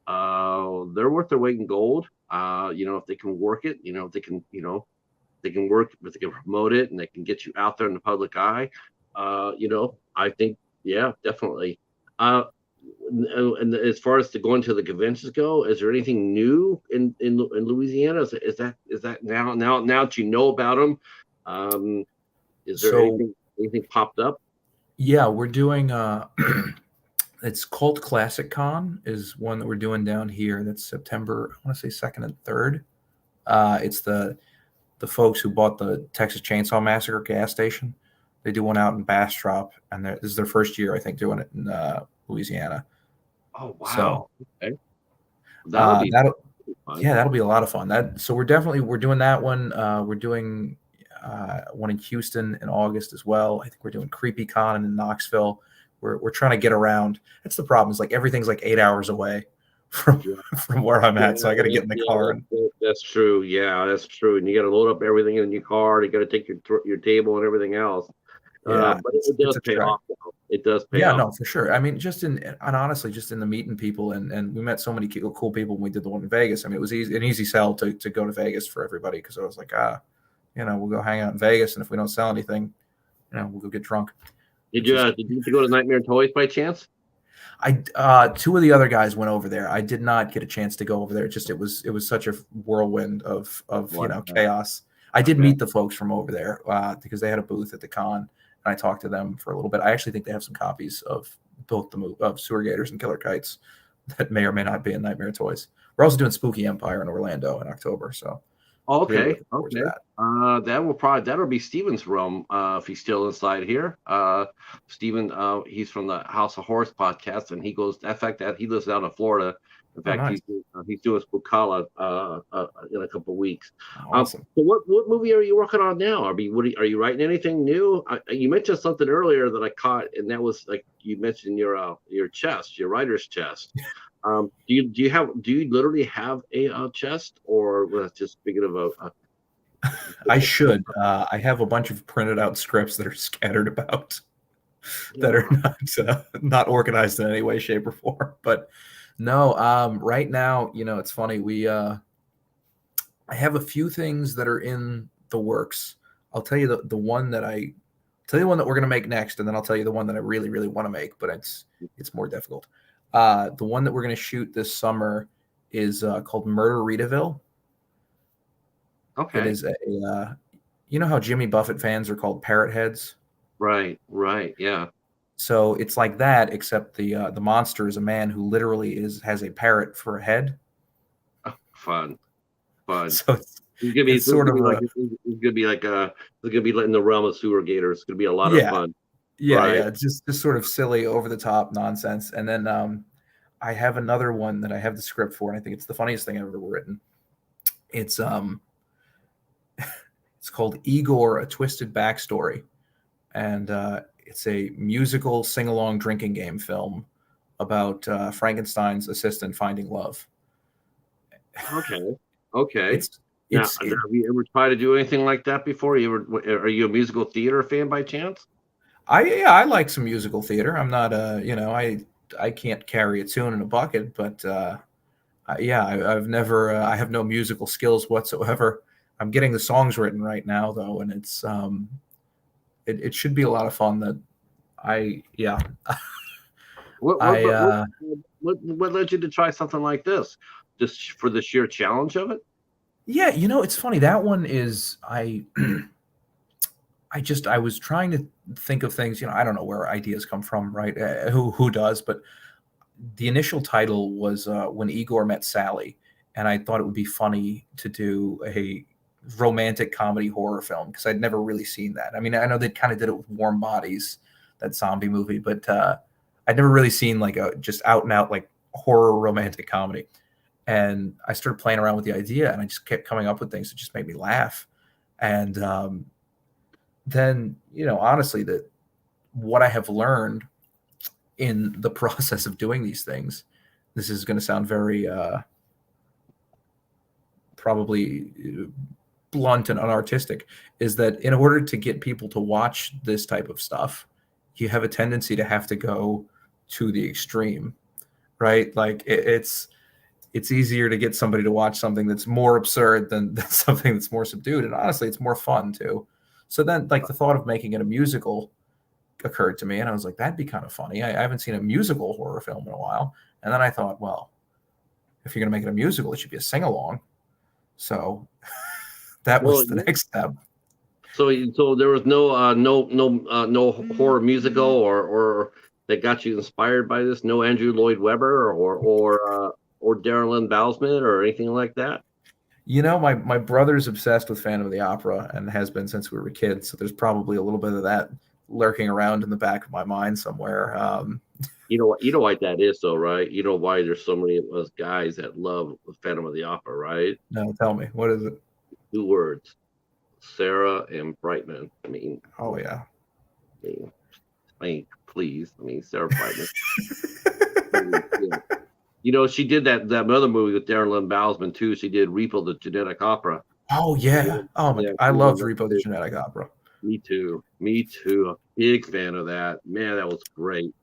They're worth their weight in gold. If they can work it, if they can, they can work, if they can promote it, and they can get you out there in the public eye. I think, yeah, definitely. Uh, and as far as to going to the conventions go, is there anything new in Louisiana? Is that now that you know about them? Um, is there So anything popped up? yeah, we're doing it's Cult Classic Con is one that we're doing down here. That's September, I want to say 2nd and 3rd. It's the folks who bought the Texas Chainsaw Massacre gas station. They do one out in Bastrop, and this is their first year, I think, doing it in Louisiana. Oh So wow, okay, that'll be that'll fun. yeah, that'll be a lot of fun. So we're doing that one. We're doing one in Houston in August as well. I think we're doing Creepy Con in Knoxville. We're trying to get around. That's the problem. Is like everything's like 8 hours away from Yeah, from where I'm yeah, at, so I got to get in the car and that's true. Yeah, that's true. And you got to load up everything in your car. You got to take your table and everything else. yeah, But it's it it's does a pay trek. off, though. It does pay Yeah, off. no, for sure. I mean, and honestly, just in the meeting people, and we met so many cool people when we did the one in Vegas. I mean, it was an easy sell to go to Vegas for everybody because I was like, we'll go hang out in Vegas, and if we don't sell anything, we'll go get drunk. Did Which you is uh, did you go to Nightmare Toys by chance? two of the other guys went over there. I did not get a chance to go over there. It was such a whirlwind of What? chaos. I did Okay. meet the folks from over there because they had a booth at the con, and I talked to them for a little bit. I actually think they have some copies of both the of Sewer Gators and Killer Kites that may or may not be in Nightmare Toys. We're also doing Spooky Empire in Orlando in October, so really Okay. looking forward to Okay. that. That'll be Steven's realm, if he's still inside here. Steven, he's from the House of Horrors podcast, and he goes. In fact, that he lives out in Florida. In Oh, fact, nice, he's doing Spookala in a couple of weeks. awesome. So what movie are you working on now? Are you writing anything new? You mentioned something earlier that I caught, and that was like you mentioned your chest, your writer's chest. Do you literally have a chest, or was that just speaking of a I should. I have a bunch of printed out scripts that are scattered about that are yeah. not organized in any way, shape, or form. But no, right now, it's funny. I have a few things that are in the works. I'll tell you the one that tell you the one that we're gonna make next, and then I'll tell you the one that I really, really want to make, but it's more difficult. The one that we're gonna shoot this summer is called Murder Readaville. It Okay. is you know how Jimmy Buffett fans are called parrot heads? Right. Right. Yeah. So it's like that, except the monster is a man who literally has a parrot for a head. Fun. Fun. So It's gonna be. it's This is sort gonna of be like. a It's gonna be like. It's gonna be in the realm of sewer gators. It's gonna be a lot of yeah, fun. yeah. Right. It's just sort of silly, over the top nonsense. And then I have another one that I have the script for, and I think it's the funniest thing I've ever written. It's it's called Igor: A Twisted Backstory, and it's a musical sing-along drinking game film about Frankenstein's assistant finding love. Okay. Okay. It's Now, it's it, have you ever tried to do anything like that before? Are you a musical theater fan by chance? I like some musical theater. I'm not I can't carry a tune in a bucket, but I've never I have no musical skills whatsoever. I'm getting the songs written right now though, and it should be a lot of fun. That I yeah What what I what what what led you to try something like this? Just for the sheer challenge of it? Yeah, it's funny. That one is I was trying to think of things. I don't know where ideas come from, right? Who does? But the initial title was When Igor Met Sally, and I thought it would be funny to do a romantic comedy horror film because I'd never really seen that. I mean, I know they kind of did it with Warm Bodies, that zombie movie, but I'd never really seen like a just out and out like horror romantic comedy. And I started playing around with the idea, and I just kept coming up with things that just made me laugh. And then, honestly, that what I have learned in the process of doing these things, this is going to sound very probably blunt and unartistic, is that in order to get people to watch this type of stuff, you have a tendency to have to go to the extreme, right? Like it's easier to get somebody to watch something that's more absurd than something that's more subdued. And honestly, it's more fun too. So then, like, the thought of making it a musical occurred to me, and I was like, that'd be kind of funny. I haven't seen a musical horror film in a while. And then I thought, well, if you're going to make it a musical, it should be a sing along. So that Well, was the next step. so there was no horror musical or that got you inspired by this. No Andrew Lloyd Webber or Darren Lynn Bousman or anything like that. My brother's obsessed with Phantom of the Opera and has been since we were kids. So there's probably a little bit of that lurking around in the back of my mind somewhere. You know why that is, though, right? You know why there's so many of us guys that love Phantom of the Opera, right? No, tell me, what is it? 2 words: Sarah and Brightman. I mean, Oh yeah. Please. I mean, Sarah Brightman. She did that other movie with Darren Lynn Bousman too. She did Repo the Genetic Opera. Oh yeah. Oh my Yeah, God. I loved Repo the Genetic Opera. Me too. A big fan of that. Man, that was great.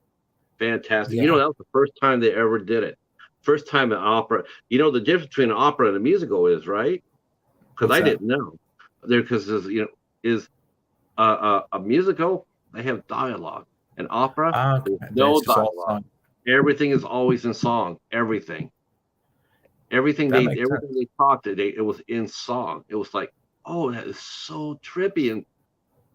Fantastic. Yeah. That was the first time they ever did it. First time an opera. The difference between an opera and a musical is, right? Because I didn't know. Because is a musical, they have dialogue. An opera, there's no dialogue. Everything is always in song. Everything they talked, it was in song. It was like, oh, that is so trippy and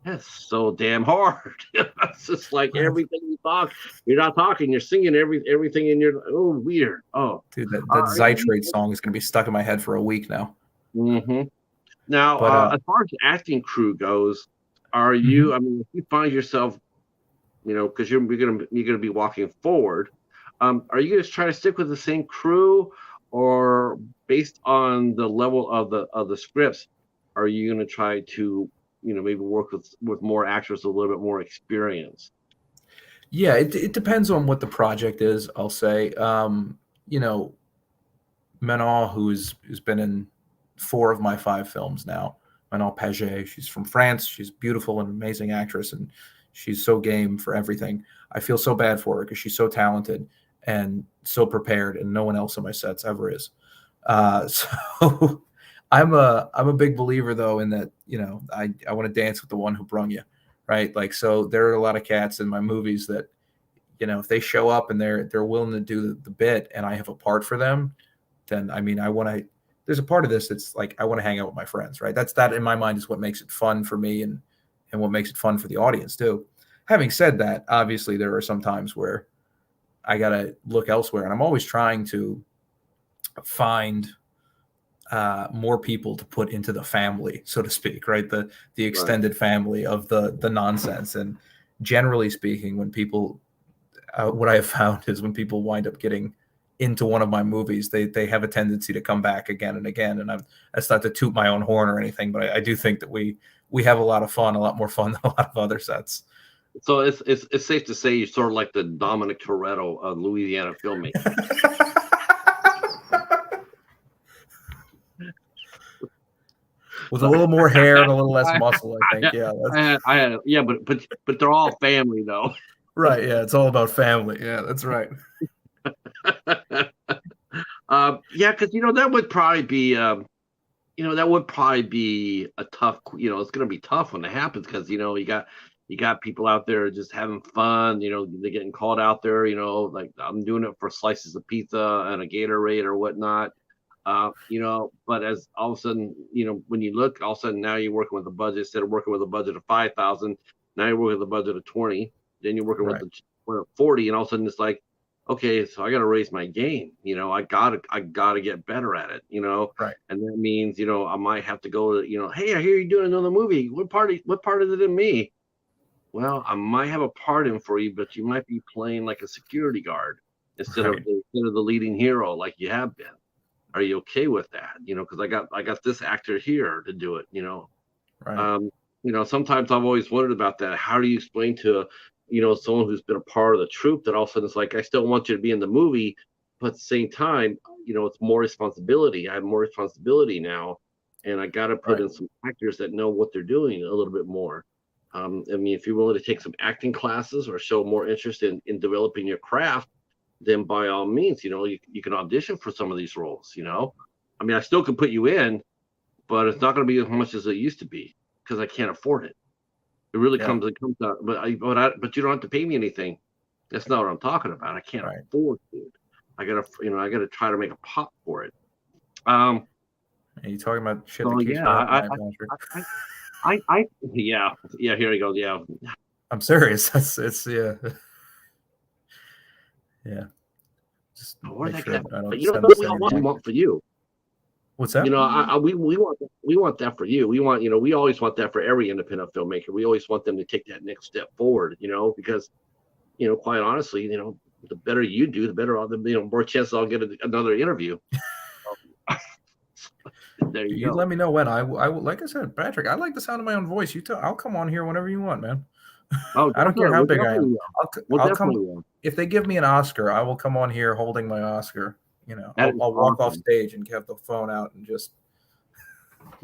that's so damn hard. It's just like everything you talk, you're not talking, you're singing everything in your weird. Oh, dude, that Zytrate song is going to be stuck in my head for a week now. Mm-hmm. Now, as far as the acting crew goes, are you? I mean, if you find yourself, because you're gonna be walking forward, are you gonna try to stick with the same crew, or based on the level of the scripts, are you gonna try to maybe work with more actors with a little bit more experience? Yeah, it depends on what the project is, I'll say. Manon, who's been in 4 of my 5 films now, Manon Paget, she's from France. She's beautiful and amazing actress, and she's so game for everything. I feel so bad for her because she's so talented and so prepared, and no one else on my sets ever is. So I'm a big believer though in that, I want to dance with the one who brung you, right? Like, so there are a lot of cats in my movies that, if they show up and they're willing to do the bit and I have a part for them, then I mean, there's a part of this that's like, I want to hang out with my friends, right? That in my mind is what makes it fun for me and what makes it fun for the audience too. Having said that, obviously there are some times where I got to look elsewhere, and I'm always trying to find more people to put into the family, so to speak, right? The extended family of the nonsense. And generally speaking, when people, what I have found is when people wind up getting into one of my movies, they have a tendency to come back again and again. And that's not to toot my own horn or anything, but I do think that we have a lot of fun, a lot more fun than a lot of other sets. So it's safe to say you're sort of like the Dominic Toretto of Louisiana filmmaking. With a little more hair and a little less muscle, I think. Yeah, but they're all family though. Right. Yeah, it's all about family. Yeah, that's right. Yeah, because that would probably be a tough. It's going to be tough when it happens because you got people out there just having fun. They're getting called out there. Like I'm doing it for slices of pizza and a Gatorade or whatnot. But as all of a sudden, when you look, all of a sudden now you're working with a budget instead of working with a budget of 5,000. Now you're working with a budget of 20. Then you're working with the 40, and all of a sudden it's like, okay, so I got to raise my game. I gotta get better at it. Right. And that means I might have to go to hey, I hear you're doing another movie. What part is it in me? Well, I might have a part in for you, but you might be playing like a security guard instead of the leading hero like you have been. Are you okay with that? Because I got this actor here to do it. Right. Um, sometimes I've always wondered about that. How do you explain to, someone who's been a part of the troupe that all of a sudden it's like, I still want you to be in the movie, but at the same time, it's more responsibility. I have more responsibility now, and I got to put Right. in some actors that know what they're doing a little bit more. I mean, if you're willing to take some acting classes or show more interest in developing your craft, then by all means, you can audition for some of these roles. I mean, I still can put you in, but it's not going to be as much as it used to be because I can't afford it. Yeah. It comes out, but you don't have to pay me anything. That's not what I'm talking about. I can't Right. afford it. I gotta try to make a pop for it. Um, Are you talking about shit that so keeps yeah, me up at night, Patrick? yeah, here you go. Yeah. I'm serious. It's yeah. Yeah. Just Where make that sure get? I But don't you know what we send all you want? We money. want for you. What's that? We want that for you. We want, we always want that for every independent filmmaker. We always want them to take that next step forward, because, quite honestly, the better you do, the better, more chances I'll get another interview. There you You go. let me know when like I said, Patrick. I like the sound of my own voice. I'll come on here whenever you want, man. Oh, I don't care definitely. how We'll big I am. definitely, we'll I'll come definitely. if they give me an Oscar. I will come on here holding my Oscar. That is I'll walk off awesome. stage and have the phone out and just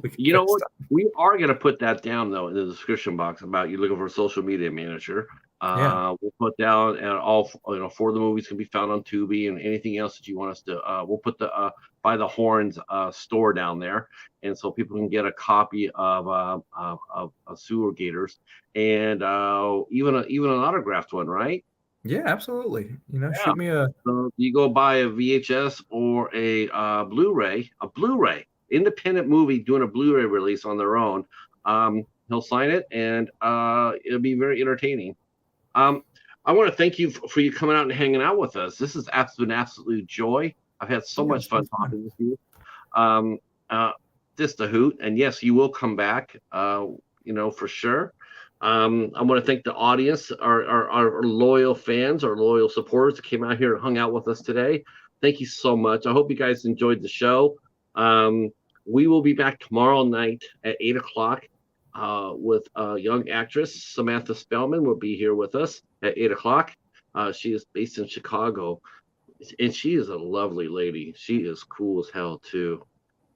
we can You know what? FaceTime. We are going to put that down though in the description box about you looking for a social media manager. Yeah, We'll put down and all four of the movies can be found on Tubi and anything else that you want us to. We'll put the By the Horns store down there, and so people can get a copy of Sewer Gators and even an autographed one, right? yeah, absolutely. Yeah. Shoot me a So you go buy a VHS or a Blu-ray, independent movie doing a Blu-ray release on their own. He'll sign it, and it'll be very entertaining. Um, I want to thank you for you coming out and hanging out with us. This has been absolute joy. I've had so yeah, much it's been fun fun. talking with you. Um, just a hoot, and yes, you will come back. For sure. I want to thank the audience, our loyal fans, our loyal supporters that came out here and hung out with us today. Thank you so much. I hope you guys enjoyed the show. Um, we will be back tomorrow night at 8 o'clock with a young actress, Samantha Spellman, will be here with us at 8 o'clock. She is based in Chicago, and she is a lovely lady. She is cool as hell too.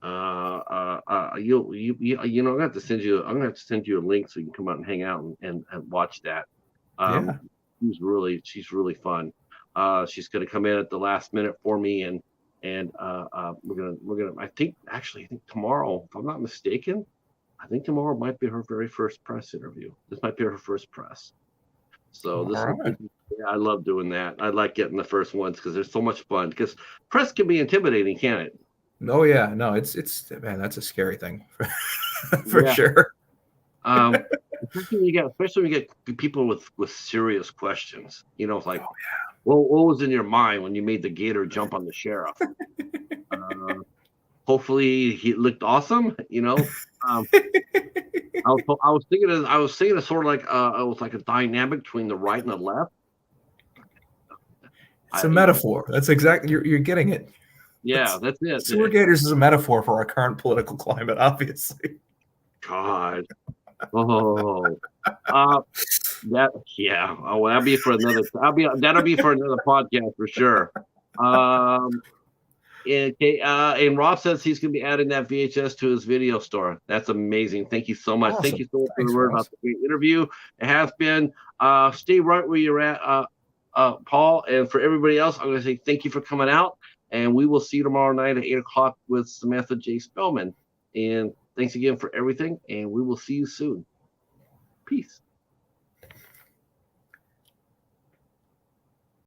I'm gonna have to send you. I'm gonna have to send you a link so you can come out and hang out and watch that. Um, Yeah, she's really fun. She's gonna come in at the last minute for me, and we're gonna. I think tomorrow, if I'm not mistaken, I think tomorrow might be her very first press interview. This might be her first press. So all this will right. be. Yeah, I love doing that. I like getting the first ones because they're so much fun. Because press can be intimidating, can't it? Oh yeah, no, it's man, that's a scary thing for Yeah. sure. Um, especially when you get people with serious questions. It's like, Oh, well, what was in your mind when you made the gator jump on the sheriff? Uh, Hopefully, he looked awesome. Um, I was thinking of sort of like it was like a dynamic between the right and the left. It's a metaphor. That's exactly you're getting it. Yeah, That's that's Sewer it. Gators is a metaphor for our current political climate, obviously. God. Oh. Uh, That yeah. Oh, well, that'll be for another podcast for sure. Um, and Rob says he's gonna be adding that VHS to his video store. That's amazing. Thank you so much. Thank Awesome. you so much for the Thanks, word about Ross. the great interview. It has been. Stay right where you're at, Paul, and for everybody else, I'm gonna say thank you for coming out, and we will see you tomorrow night at 8 o'clock with Samantha J. Spellman. And thanks again for everything, and we will see you soon. Peace.